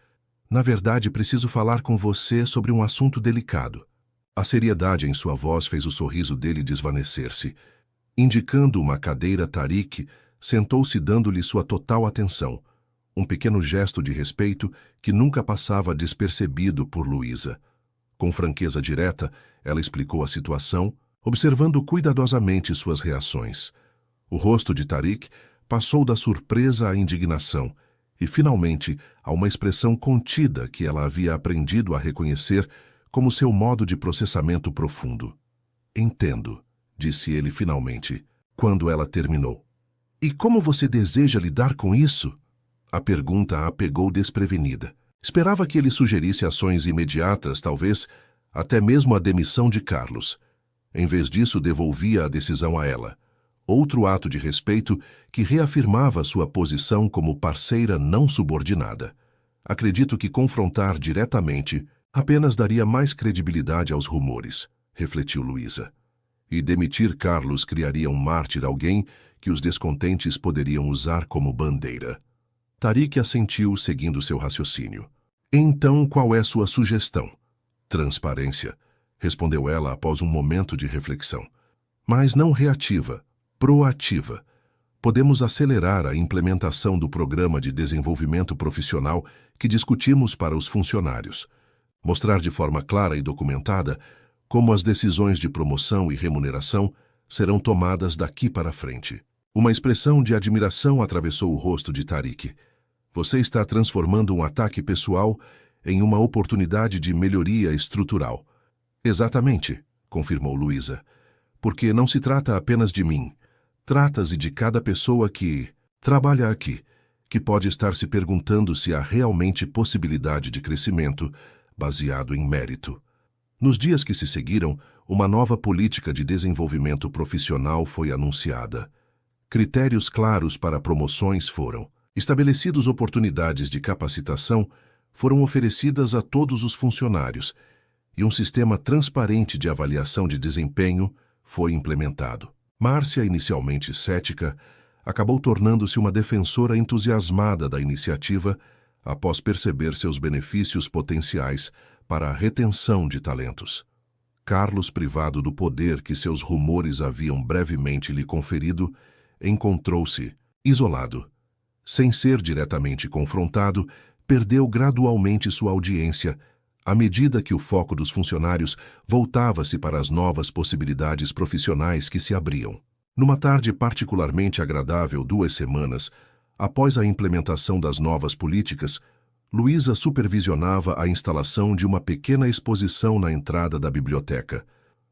Na verdade, preciso falar com você sobre um assunto delicado. A seriedade em sua voz fez o sorriso dele desvanecer-se. Indicando uma cadeira, Tarik sentou-se dando-lhe sua total atenção. Um pequeno gesto de respeito que nunca passava despercebido por Luísa. Com franqueza direta, ela explicou a situação, observando cuidadosamente suas reações. O rosto de Tarik passou da surpresa à indignação e, finalmente, a uma expressão contida que ela havia aprendido a reconhecer como seu modo de processamento profundo. Entendo, disse ele finalmente, quando ela terminou. E como você deseja lidar com isso? A pergunta a pegou desprevenida. Esperava que ele sugerisse ações imediatas, talvez até mesmo a demissão de Carlos. Em vez disso, devolvia a decisão a ela. Outro ato de respeito que reafirmava sua posição como parceira não subordinada. Acredito que confrontar diretamente apenas daria mais credibilidade aos rumores, refletiu Luísa. E demitir Carlos criaria um mártir, alguém que os descontentes poderiam usar como bandeira. Tariq assentiu, seguindo seu raciocínio. Então, qual é sua sugestão? Transparência, respondeu ela após um momento de reflexão. Mas não reativa, proativa. Podemos acelerar a implementação do programa de desenvolvimento profissional que discutimos para os funcionários. Mostrar de forma clara e documentada como as decisões de promoção e remuneração serão tomadas daqui para frente. Uma expressão de admiração atravessou o rosto de Tariq. Você está transformando um ataque pessoal em uma oportunidade de melhoria estrutural. Exatamente, confirmou Luísa. Porque não se trata apenas de mim. Trata-se de cada pessoa que trabalha aqui, que pode estar se perguntando se há realmente possibilidade de crescimento baseado em mérito. Nos dias que se seguiram, uma nova política de desenvolvimento profissional foi anunciada. Critérios claros para promoções foram estabelecidos, oportunidades de capacitação foram oferecidas a todos os funcionários e um sistema transparente de avaliação de desempenho foi implementado. Márcia, inicialmente cética, acabou tornando-se uma defensora entusiasmada da iniciativa após perceber seus benefícios potenciais para a retenção de talentos. Carlos, privado do poder que seus rumores haviam brevemente lhe conferido, encontrou-se isolado. Sem ser diretamente confrontado, perdeu gradualmente sua audiência, à medida que o foco dos funcionários voltava-se para as novas possibilidades profissionais que se abriam. Numa tarde particularmente agradável 2 semanas, após a implementação das novas políticas, Luísa supervisionava a instalação de uma pequena exposição na entrada da biblioteca.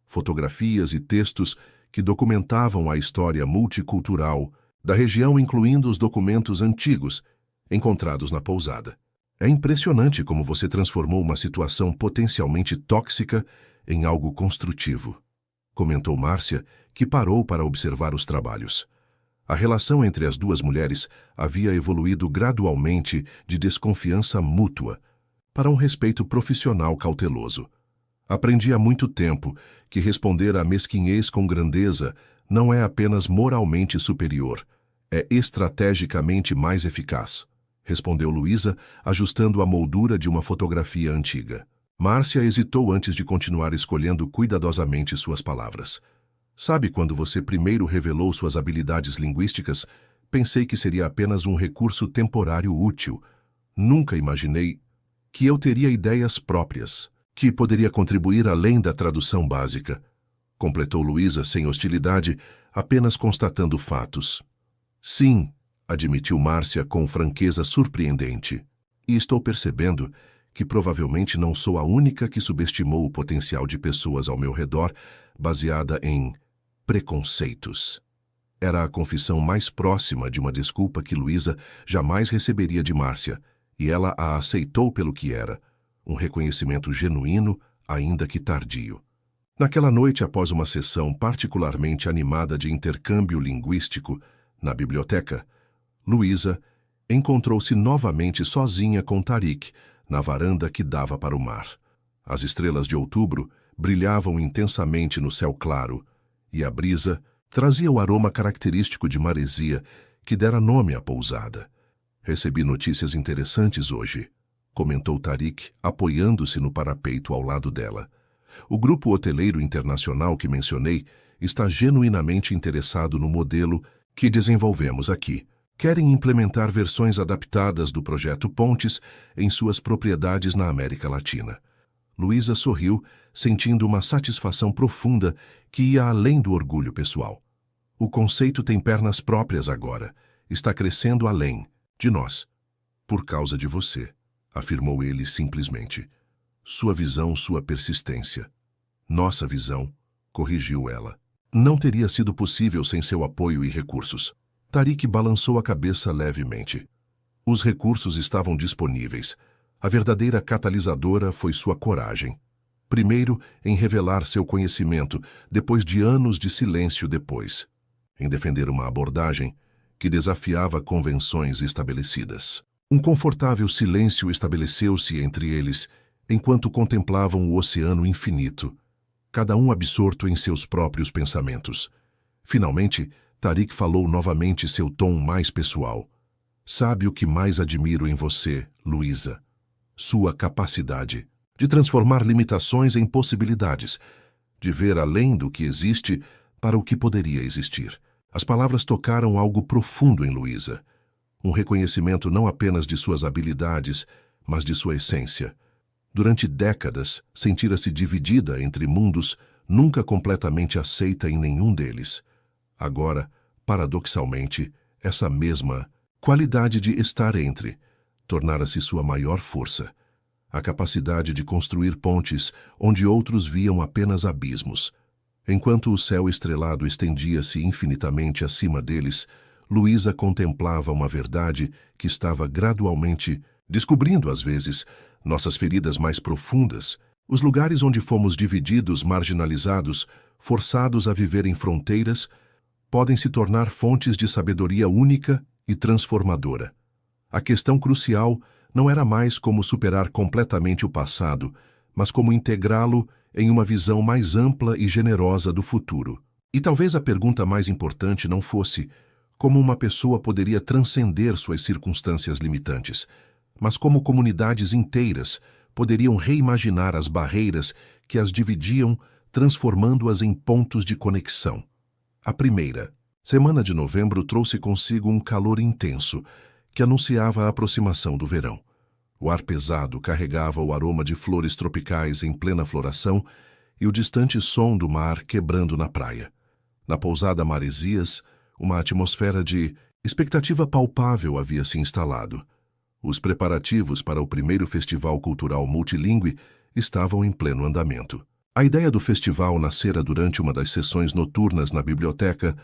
Fotografias e textos que documentavam a história multicultural da região, incluindo os documentos antigos encontrados na pousada. É impressionante como você transformou uma situação potencialmente tóxica em algo construtivo, comentou Márcia, que parou para observar os trabalhos. A relação entre as duas mulheres havia evoluído gradualmente de desconfiança mútua para um respeito profissional cauteloso. Aprendi há muito tempo que responder à mesquinhez com grandeza não é apenas moralmente superior, é estrategicamente mais eficaz, respondeu Luísa, ajustando a moldura de uma fotografia antiga. Márcia hesitou antes de continuar, escolhendo cuidadosamente suas palavras. Sabe, quando você primeiro revelou suas habilidades linguísticas, pensei que seria apenas um recurso temporário útil. Nunca imaginei que eu teria ideias próprias, que poderia contribuir além da tradução básica, completou Luísa sem hostilidade, apenas constatando fatos. Sim, admitiu Márcia com franqueza surpreendente. E estou percebendo que provavelmente não sou a única que subestimou o potencial de pessoas ao meu redor, baseada em preconceitos. Era a confissão mais próxima de uma desculpa que Luísa jamais receberia de Márcia, e ela a aceitou pelo que era, um reconhecimento genuíno, ainda que tardio. Naquela noite, após uma sessão particularmente animada de intercâmbio linguístico na biblioteca, Luísa encontrou-se novamente sozinha com Tariq, na varanda que dava para o mar. As estrelas de outubro brilhavam intensamente no céu claro, e a brisa trazia o aroma característico de maresia que dera nome à pousada. Recebi notícias interessantes hoje, comentou Tariq, apoiando-se no parapeito ao lado dela. O grupo hoteleiro internacional que mencionei está genuinamente interessado no modelo que desenvolvemos aqui. Querem implementar versões adaptadas do projeto Pontes em suas propriedades na América Latina. Luísa sorriu, sentindo uma satisfação profunda que ia além do orgulho pessoal. O conceito tem pernas próprias agora. Está crescendo além de nós. Por causa de você, afirmou ele simplesmente. Sua visão, sua persistência. Nossa visão, corrigiu ela. Não teria sido possível sem seu apoio e recursos. Tariq balançou a cabeça levemente. Os recursos estavam disponíveis. A verdadeira catalisadora foi sua coragem. Primeiro, em revelar seu conhecimento, depois de anos de silêncio depois. Em defender uma abordagem que desafiava convenções estabelecidas. Um confortável silêncio estabeleceu-se entre eles, enquanto contemplavam o oceano infinito. cada um absorto em seus próprios pensamentos. Finalmente, Tariq falou novamente, seu tom mais pessoal. Sabe o que mais admiro em você, Luísa? Sua capacidade de transformar limitações em possibilidades, de ver além do que existe para o que poderia existir. As palavras tocaram algo profundo em Luísa. Um reconhecimento não apenas de suas habilidades, mas de sua essência. Durante décadas, sentira-se dividida entre mundos, nunca completamente aceita em nenhum deles. Agora, paradoxalmente, essa mesma qualidade de estar entre tornara-se sua maior força. A capacidade de construir pontes onde outros viam apenas abismos. Enquanto o céu estrelado estendia-se infinitamente acima deles, Luísa contemplava uma verdade que estava gradualmente descobrindo, às vezes, nossas feridas mais profundas, os lugares onde fomos divididos, marginalizados, forçados a viver em fronteiras, podem se tornar fontes de sabedoria única e transformadora. A questão crucial não era mais como superar completamente o passado, mas como integrá-lo em uma visão mais ampla e generosa do futuro. E talvez a pergunta mais importante não fosse como uma pessoa poderia transcender suas circunstâncias limitantes, mas como comunidades inteiras poderiam reimaginar as barreiras que as dividiam, transformando-as em pontos de conexão. A primeira semana de novembro trouxe consigo um calor intenso, que anunciava a aproximação do verão. O ar pesado carregava o aroma de flores tropicais em plena floração e o distante som do mar quebrando na praia. Na pousada Maresias, uma atmosfera de expectativa palpável havia se instalado. Os preparativos para o primeiro festival cultural multilingüe estavam em pleno andamento. A ideia do festival nascera durante uma das sessões noturnas na biblioteca,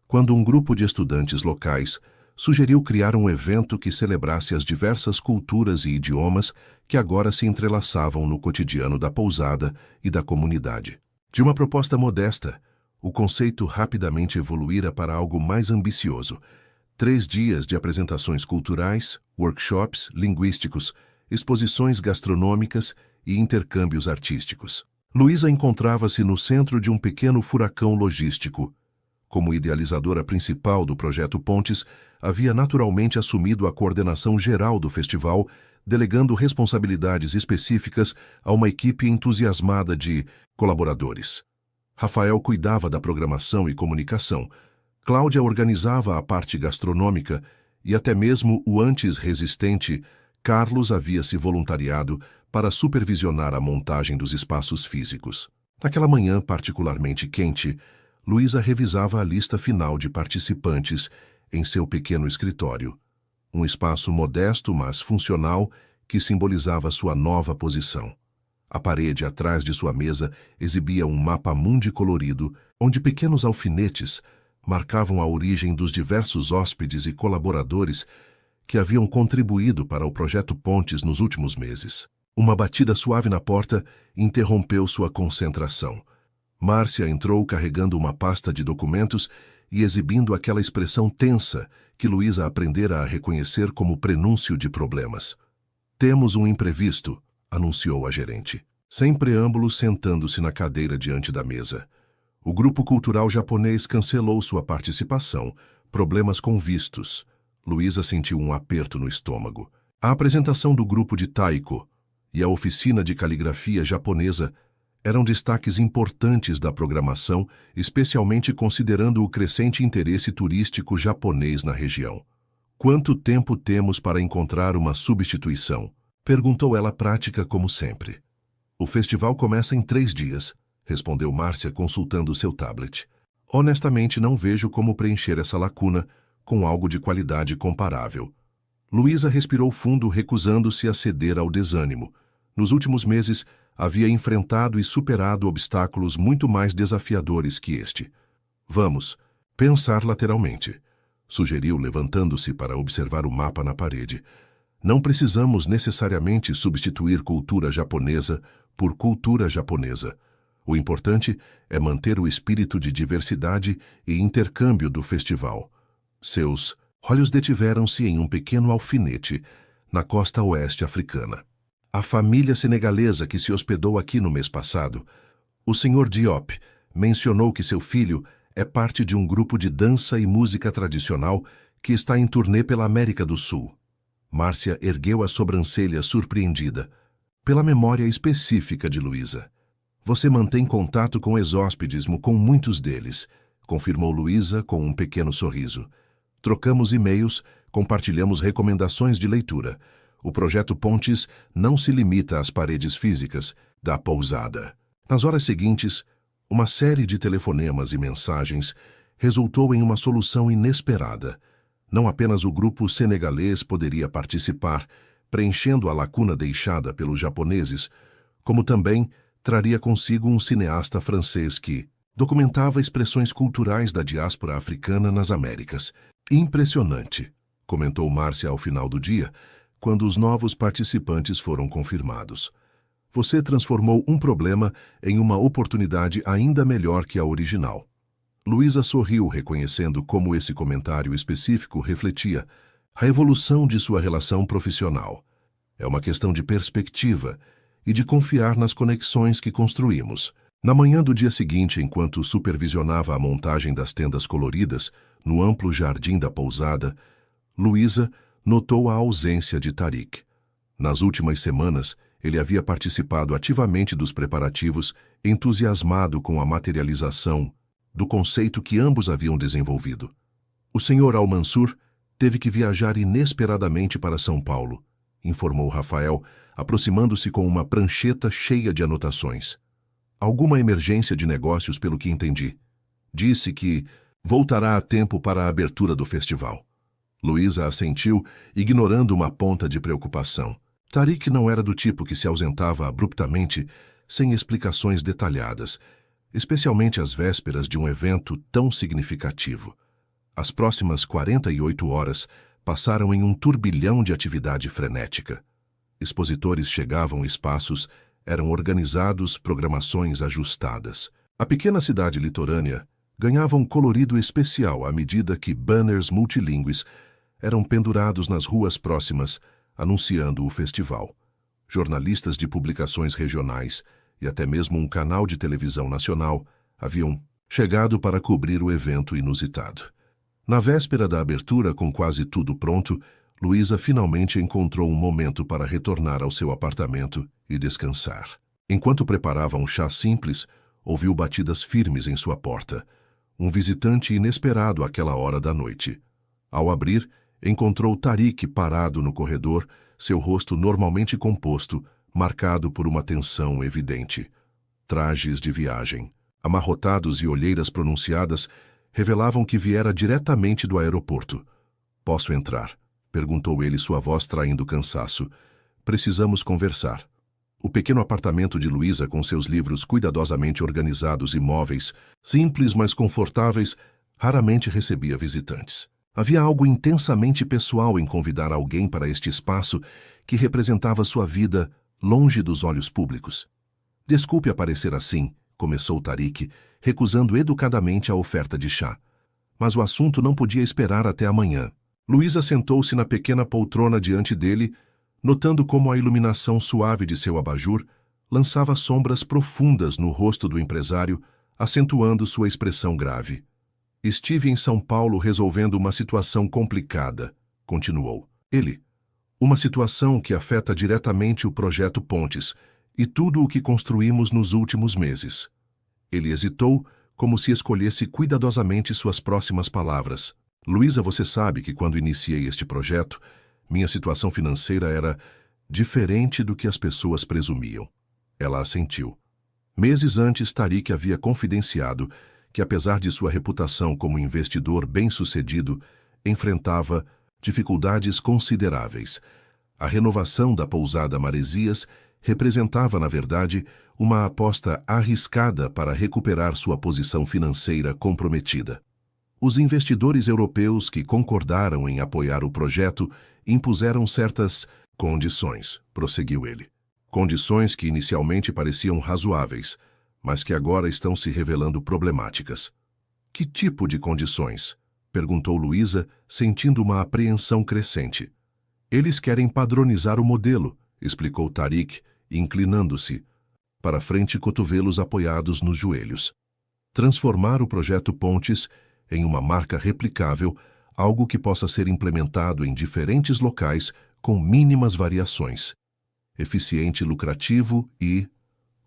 quando um grupo de estudantes locais sugeriu criar um evento que celebrasse as diversas culturas e idiomas que agora se entrelaçavam no cotidiano da pousada e da comunidade. De uma proposta modesta, o conceito rapidamente evoluíra para algo mais ambicioso. 3 dias de apresentações culturais, workshops linguísticos, exposições gastronômicas e intercâmbios artísticos. Luísa encontrava-se no centro de um pequeno furacão logístico. Como idealizadora principal do projeto Pontes, havia naturalmente assumido a coordenação geral do festival, delegando responsabilidades específicas a uma equipe entusiasmada de colaboradores. Rafael cuidava da programação e comunicação, Cláudia organizava a parte gastronômica e até mesmo o antes resistente Carlos havia se voluntariado para supervisionar a montagem dos espaços físicos. Naquela manhã particularmente quente, Luísa revisava a lista final de participantes em seu pequeno escritório. Um espaço modesto, mas funcional, que simbolizava sua nova posição. A parede atrás de sua mesa exibia um mapa-mundi colorido, onde pequenos alfinetes marcavam a origem dos diversos hóspedes e colaboradores que haviam contribuído para o projeto Pontes nos últimos meses. Uma batida suave na porta interrompeu sua concentração. Márcia entrou carregando uma pasta de documentos e exibindo aquela expressão tensa que Luísa aprendera a reconhecer como prenúncio de problemas. "Temos um imprevisto", anunciou a gerente. Sem preâmbulos, sentando-se na cadeira diante da mesa. O grupo cultural japonês cancelou sua participação. Problemas com vistos. Luísa sentiu um aperto no estômago. A apresentação do grupo de taiko e a oficina de caligrafia japonesa eram destaques importantes da programação, especialmente considerando o crescente interesse turístico japonês na região. "Quanto tempo temos para encontrar uma substituição?", perguntou ela prática como sempre. "O festival começa em 3 dias", respondeu Márcia consultando seu tablet. "Honestamente não vejo como preencher essa lacuna com algo de qualidade comparável." Luísa respirou fundo, recusando-se a ceder ao desânimo. Nos últimos meses, havia enfrentado e superado obstáculos muito mais desafiadores que este. "Vamos pensar lateralmente", sugeriu, levantando-se para observar o mapa na parede. "Não precisamos necessariamente substituir cultura japonesa por cultura japonesa. O importante é manter o espírito de diversidade e intercâmbio do festival." Seus olhos detiveram-se em um pequeno alfinete na costa oeste africana. "A família senegalesa que se hospedou aqui no mês passado O Sr. Diop mencionou que seu filho é parte de um grupo de dança e música tradicional que está em turnê pela América do Sul. Márcia ergueu a sobrancelha surpreendida pela memória específica de Luísa. Você mantém contato com ex-hóspedes, com muitos deles, confirmou Luísa com um pequeno sorriso. Trocamos e-mails, compartilhamos recomendações de leitura. O projeto Pontes não se limita às paredes físicas da pousada. Nas horas seguintes, uma série de telefonemas e mensagens resultou em uma solução inesperada. Não apenas o grupo senegalês poderia participar, preenchendo a lacuna deixada pelos japoneses, como também traria consigo um cineasta francês que documentava expressões culturais da diáspora africana nas Américas. Impressionante, comentou Márcia ao final do dia, quando os novos participantes foram confirmados. Você transformou um problema em uma oportunidade ainda melhor que a original. Luísa sorriu, reconhecendo como esse comentário específico refletia a evolução de sua relação profissional. É uma questão de perspectiva e de confiar nas conexões que construímos. Na manhã do dia seguinte, enquanto supervisionava a montagem das tendas coloridas no amplo jardim da pousada, Luísa notou a ausência de Tariq. Nas últimas semanas, ele havia participado ativamente dos preparativos, entusiasmado com a materialização do conceito que ambos haviam desenvolvido. O Sr. Al-Mansur teve que viajar inesperadamente para São Paulo, informou Rafael, aproximando-se com uma prancheta cheia de anotações. Alguma emergência de negócios, pelo que entendi. Disse que voltará a tempo para a abertura do festival. Luísa assentiu, ignorando uma ponta de preocupação. Tariq não era do tipo que se ausentava abruptamente, sem explicações detalhadas, especialmente às vésperas de um evento tão significativo. As próximas 48 horas passaram em um turbilhão de atividade frenética. Expositores chegavam, espaços eram organizados, programações ajustadas. A pequena cidade litorânea ganhava um colorido especial à medida que banners multilingües eram pendurados nas ruas próximas, anunciando o festival. Jornalistas de publicações regionais e até mesmo um canal de televisão nacional haviam chegado para cobrir o evento inusitado. Na véspera da abertura, com quase tudo pronto, Luísa finalmente encontrou um momento para retornar ao seu apartamento e descansar. Enquanto preparava um chá simples, ouviu batidas firmes em sua porta. Um visitante inesperado àquela hora da noite. Ao abrir, encontrou Tariq parado no corredor, seu rosto normalmente composto, marcado por uma tensão evidente. Trajes de viagem, amarrotados e olheiras pronunciadas revelavam que viera diretamente do aeroporto. "Posso entrar?" perguntou ele, sua voz traindo cansaço. "Precisamos conversar." O pequeno apartamento de Luísa, com seus livros cuidadosamente organizados e móveis, simples mas confortáveis, raramente recebia visitantes. Havia algo intensamente pessoal em convidar alguém para este espaço que representava sua vida longe dos olhos públicos. "Desculpe aparecer assim", começou Tariq, recusando educadamente a oferta de chá. Mas o assunto não podia esperar até amanhã. Luísa sentou-se na pequena poltrona diante dele, notando como a iluminação suave de seu abajur lançava sombras profundas no rosto do empresário, acentuando sua expressão grave. "Estive em São Paulo resolvendo uma situação complicada", continuou ele. "Uma situação que afeta diretamente o projeto Pontes e tudo o que construímos nos últimos meses." Ele hesitou, como se escolhesse cuidadosamente suas próximas palavras. "Luísa, você sabe que quando iniciei este projeto, minha situação financeira era diferente do que as pessoas presumiam." Ela assentiu. Meses antes, Tariq havia confidenciado que, apesar de sua reputação como investidor bem-sucedido, enfrentava dificuldades consideráveis. A renovação da pousada Maresias representava, na verdade, uma aposta arriscada para recuperar sua posição financeira comprometida. Os investidores europeus que concordaram em apoiar o projeto impuseram certas condições, prosseguiu ele. Condições que inicialmente pareciam razoáveis, mas que agora estão se revelando problemáticas. "Que tipo de condições?" perguntou Luísa, sentindo uma apreensão crescente. "Eles querem padronizar o modelo", explicou Tariq, inclinando-se, para frente, cotovelos apoiados nos joelhos. Transformar o projeto Pontes em uma marca replicável, algo que possa ser implementado em diferentes locais com mínimas variações. Eficiente, lucrativo e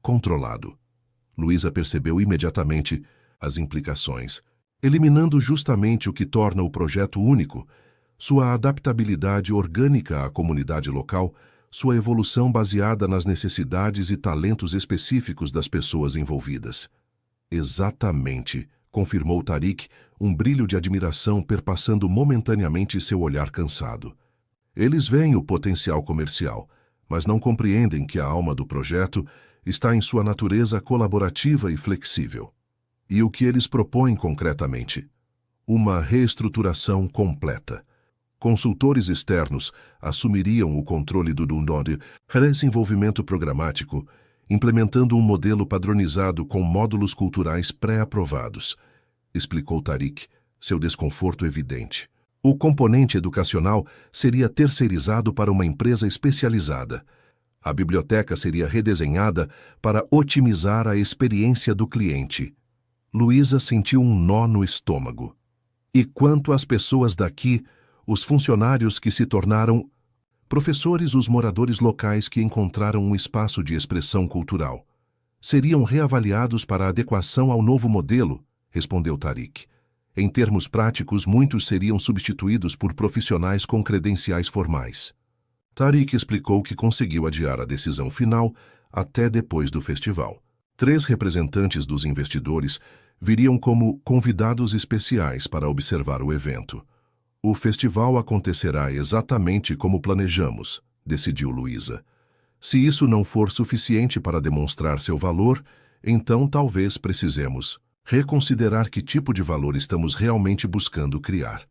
controlado. Luísa percebeu imediatamente as implicações, eliminando justamente o que torna o projeto único: sua adaptabilidade orgânica à comunidade local, sua evolução baseada nas necessidades e talentos específicos das pessoas envolvidas. Exatamente, confirmou Tariq, um brilho de admiração perpassando momentaneamente seu olhar cansado. Eles veem o potencial comercial, mas não compreendem que a alma do projeto está em sua natureza colaborativa e flexível. E o que eles propõem concretamente? Uma reestruturação completa. Consultores externos assumiriam o controle do desenvolvimento programático, implementando um modelo padronizado com módulos culturais pré-aprovados, explicou Tariq, seu desconforto evidente. O componente educacional seria terceirizado para uma empresa especializada. A biblioteca seria redesenhada para otimizar a experiência do cliente. Luísa sentiu um nó no estômago. E quanto às pessoas daqui, os funcionários que se tornaram professores, os moradores locais que encontraram um espaço de expressão cultural, seriam reavaliados para adequação ao novo modelo, respondeu Tariq. Em termos práticos, muitos seriam substituídos por profissionais com credenciais formais. Tariq explicou que conseguiu adiar a decisão final até depois do festival. 3 representantes dos investidores viriam como convidados especiais para observar o evento. O festival acontecerá exatamente como planejamos, decidiu Luísa. Se isso não for suficiente para demonstrar seu valor, então talvez precisemos reconsiderar que tipo de valor estamos realmente buscando criar.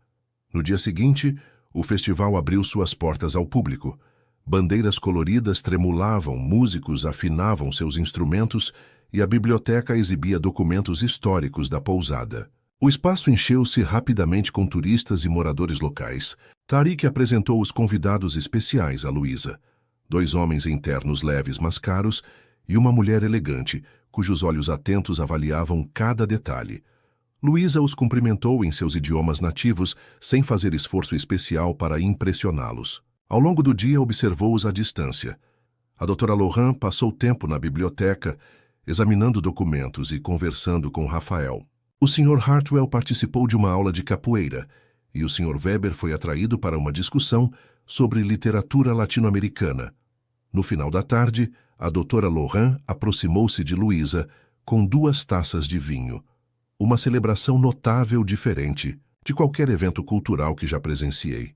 No dia seguinte, o festival abriu suas portas ao público. Bandeiras coloridas tremulavam, músicos afinavam seus instrumentos e a biblioteca exibia documentos históricos da pousada. O espaço encheu-se rapidamente com turistas e moradores locais. Tariq apresentou os convidados especiais a Luísa: 2 homens em ternos leves mas caros e uma mulher elegante, cujos olhos atentos avaliavam cada detalhe. Luísa os cumprimentou em seus idiomas nativos, sem fazer esforço especial para impressioná-los. Ao longo do dia, observou-os à distância. A doutora Lohan passou tempo na biblioteca, examinando documentos e conversando com Rafael. O Sr. Hartwell participou de uma aula de capoeira e o Sr. Weber foi atraído para uma discussão sobre literatura latino-americana. No final da tarde, a doutora Lohan aproximou-se de Luísa com 2 taças de vinho. Uma celebração notável, diferente de qualquer evento cultural que já presenciei.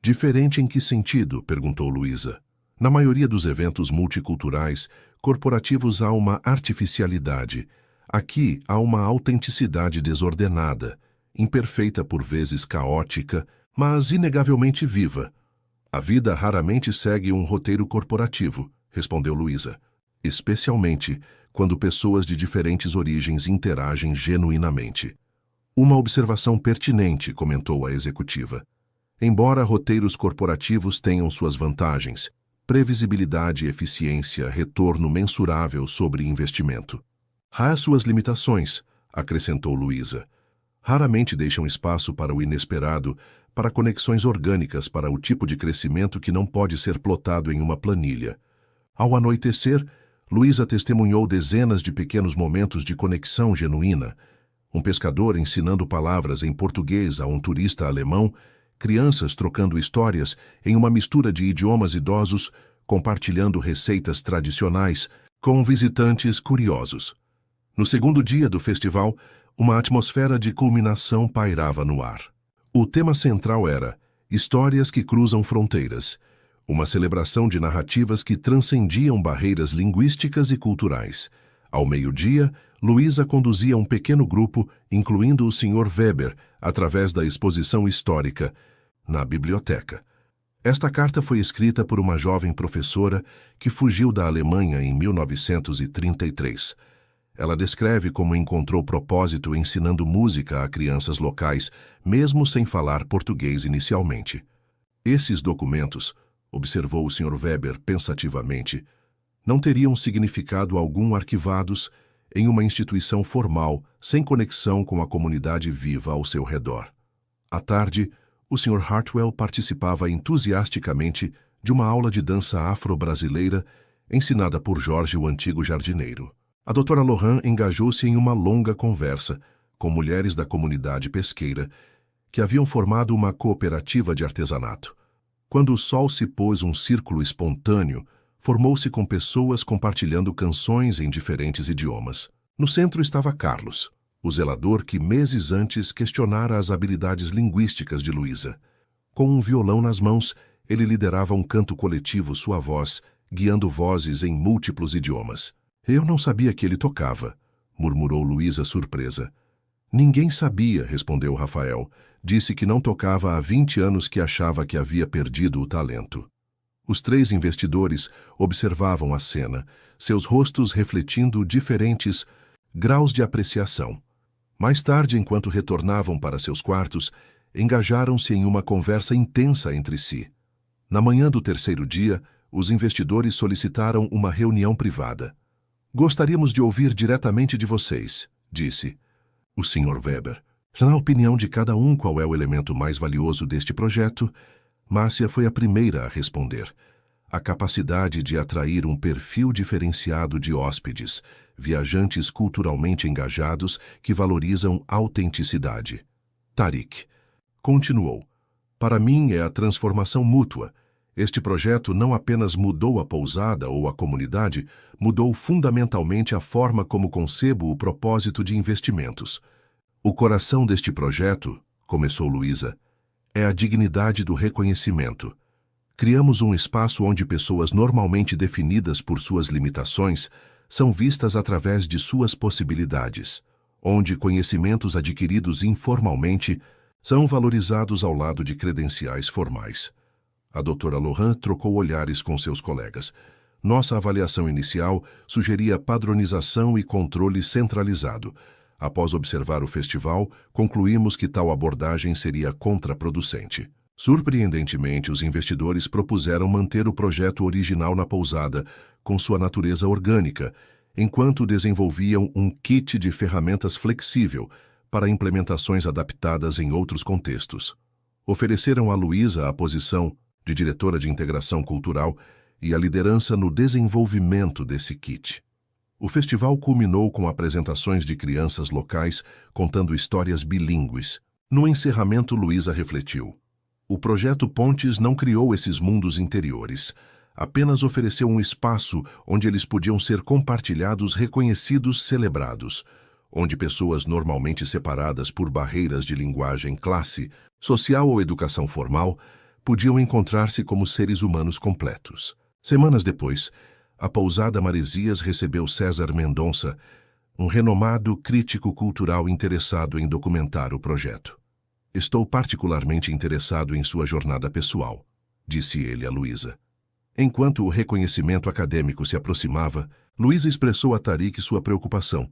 Diferente em que sentido? Perguntou Luísa. Na maioria dos eventos multiculturais, corporativos, há uma artificialidade. Aqui há uma autenticidade desordenada, imperfeita, por vezes caótica, mas inegavelmente viva. A vida raramente segue um roteiro corporativo, respondeu Luísa, especialmente quando pessoas de diferentes origens interagem genuinamente. Uma observação pertinente, comentou a executiva. Embora roteiros corporativos tenham suas vantagens, previsibilidade, eficiência, retorno mensurável sobre investimento, há suas limitações, acrescentou Luísa. Raramente deixam espaço para o inesperado, para conexões orgânicas, para o tipo de crescimento que não pode ser plotado em uma planilha. Ao anoitecer, Luísa testemunhou dezenas de pequenos momentos de conexão genuína. Um pescador ensinando palavras em português a um turista alemão, crianças trocando histórias em uma mistura de idiomas idosos, compartilhando receitas tradicionais com visitantes curiosos. No segundo dia do festival, uma atmosfera de culminação pairava no ar. O tema central era Histórias que cruzam fronteiras, uma celebração de narrativas que transcendiam barreiras linguísticas e culturais. Ao meio-dia, Luísa conduzia um pequeno grupo, incluindo o Sr. Weber, através da exposição histórica, na biblioteca. Esta carta foi escrita por uma jovem professora que fugiu da Alemanha em 1933. Ela descreve como encontrou propósito ensinando música a crianças locais, mesmo sem falar português inicialmente. Esses documentos, observou o Sr. Weber pensativamente, não teriam significado algum arquivados em uma instituição formal, sem conexão com a comunidade viva ao seu redor. À tarde, o Sr. Hartwell participava entusiasticamente de uma aula de dança afro-brasileira ensinada por Jorge, o antigo jardineiro. A doutora Lohan engajou-se em uma longa conversa com mulheres da comunidade pesqueira que haviam formado uma cooperativa de artesanato. Quando o sol se pôs, um círculo espontâneo formou-se com pessoas compartilhando canções em diferentes idiomas. No centro estava Carlos, o zelador que meses antes questionara as habilidades linguísticas de Luísa. Com um violão nas mãos, ele liderava um canto coletivo, sua voz, guiando vozes em múltiplos idiomas. Eu não sabia que ele tocava, murmurou Luísa surpresa. Ninguém sabia, respondeu Rafael. Disse que não tocava há 20 anos, que achava que havia perdido o talento. Os 3 investidores observavam a cena, seus rostos refletindo diferentes graus de apreciação. Mais tarde, enquanto retornavam para seus quartos, engajaram-se em uma conversa intensa entre si. Na manhã do terceiro dia, os investidores solicitaram uma reunião privada. Gostaríamos de ouvir diretamente de vocês, disse o Sr. Weber. Na opinião de cada um, qual é o elemento mais valioso deste projeto? Márcia foi a primeira a responder. A capacidade de atrair um perfil diferenciado de hóspedes, viajantes culturalmente engajados que valorizam autenticidade. Tarik continuou. Para mim é a transformação mútua. Este projeto não apenas mudou a pousada ou a comunidade, mudou fundamentalmente a forma como concebo o propósito de investimentos. O coração deste projeto, começou Luísa, é a dignidade do reconhecimento. Criamos um espaço onde pessoas normalmente definidas por suas limitações são vistas através de suas possibilidades, onde conhecimentos adquiridos informalmente são valorizados ao lado de credenciais formais. A doutora Lohan trocou olhares com seus colegas. Nossa avaliação inicial sugeria padronização e controle centralizado. Após observar o festival, concluímos que tal abordagem seria contraproducente. Surpreendentemente, os investidores propuseram manter o projeto original na pousada, com sua natureza orgânica, enquanto desenvolviam um kit de ferramentas flexível para implementações adaptadas em outros contextos. Ofereceram a Luísa a posição de diretora de integração cultural e a liderança no desenvolvimento desse kit. O festival culminou com apresentações de crianças locais contando histórias bilíngues. No encerramento, Luísa refletiu. O projeto Pontes não criou esses mundos interiores, apenas ofereceu um espaço onde eles podiam ser compartilhados, reconhecidos, celebrados, onde pessoas normalmente separadas por barreiras de linguagem, classe, social ou educação formal podiam encontrar-se como seres humanos completos. Semanas depois, a pousada Maresias recebeu César Mendonça, um renomado crítico cultural interessado em documentar o projeto. Estou particularmente interessado em sua jornada pessoal, disse ele a Luísa. Enquanto o reconhecimento acadêmico se aproximava, Luísa expressou a Tarik sua preocupação.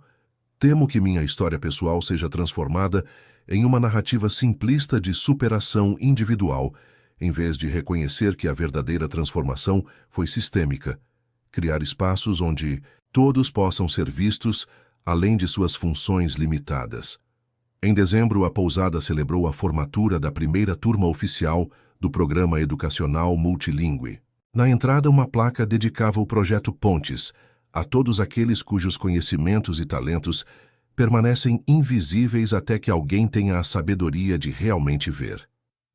Temo que minha história pessoal seja transformada em uma narrativa simplista de superação individual, em vez de reconhecer que a verdadeira transformação foi sistêmica. Criar espaços onde todos possam ser vistos, além de suas funções limitadas. Em dezembro, a pousada celebrou a formatura da primeira turma oficial do Programa Educacional Multilingüe. Na entrada, uma placa dedicava o projeto Pontes a todos aqueles cujos conhecimentos e talentos permanecem invisíveis até que alguém tenha a sabedoria de realmente ver.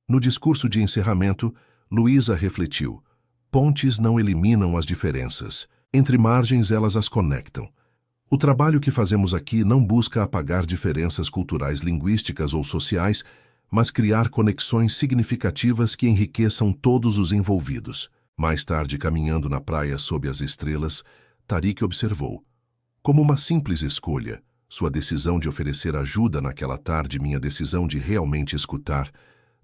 No discurso de encerramento, Luísa refletiu. Pontes não eliminam as diferenças. Entre margens, elas as conectam. O trabalho que fazemos aqui não busca apagar diferenças culturais, linguísticas ou sociais, mas criar conexões significativas que enriqueçam todos os envolvidos. Mais tarde, caminhando na praia sob as estrelas, Tarik observou. Como uma simples escolha, sua decisão de oferecer ajuda naquela tarde, minha decisão de realmente escutar,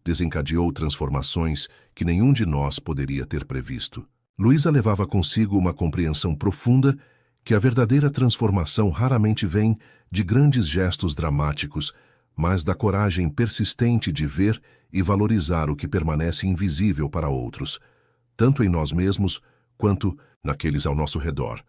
desencadeou transformações que nenhum de nós poderia ter previsto. Luísa levava consigo uma compreensão profunda que a verdadeira transformação raramente vem de grandes gestos dramáticos, mas da coragem persistente de ver e valorizar o que permanece invisível para outros, tanto em nós mesmos quanto naqueles ao nosso redor.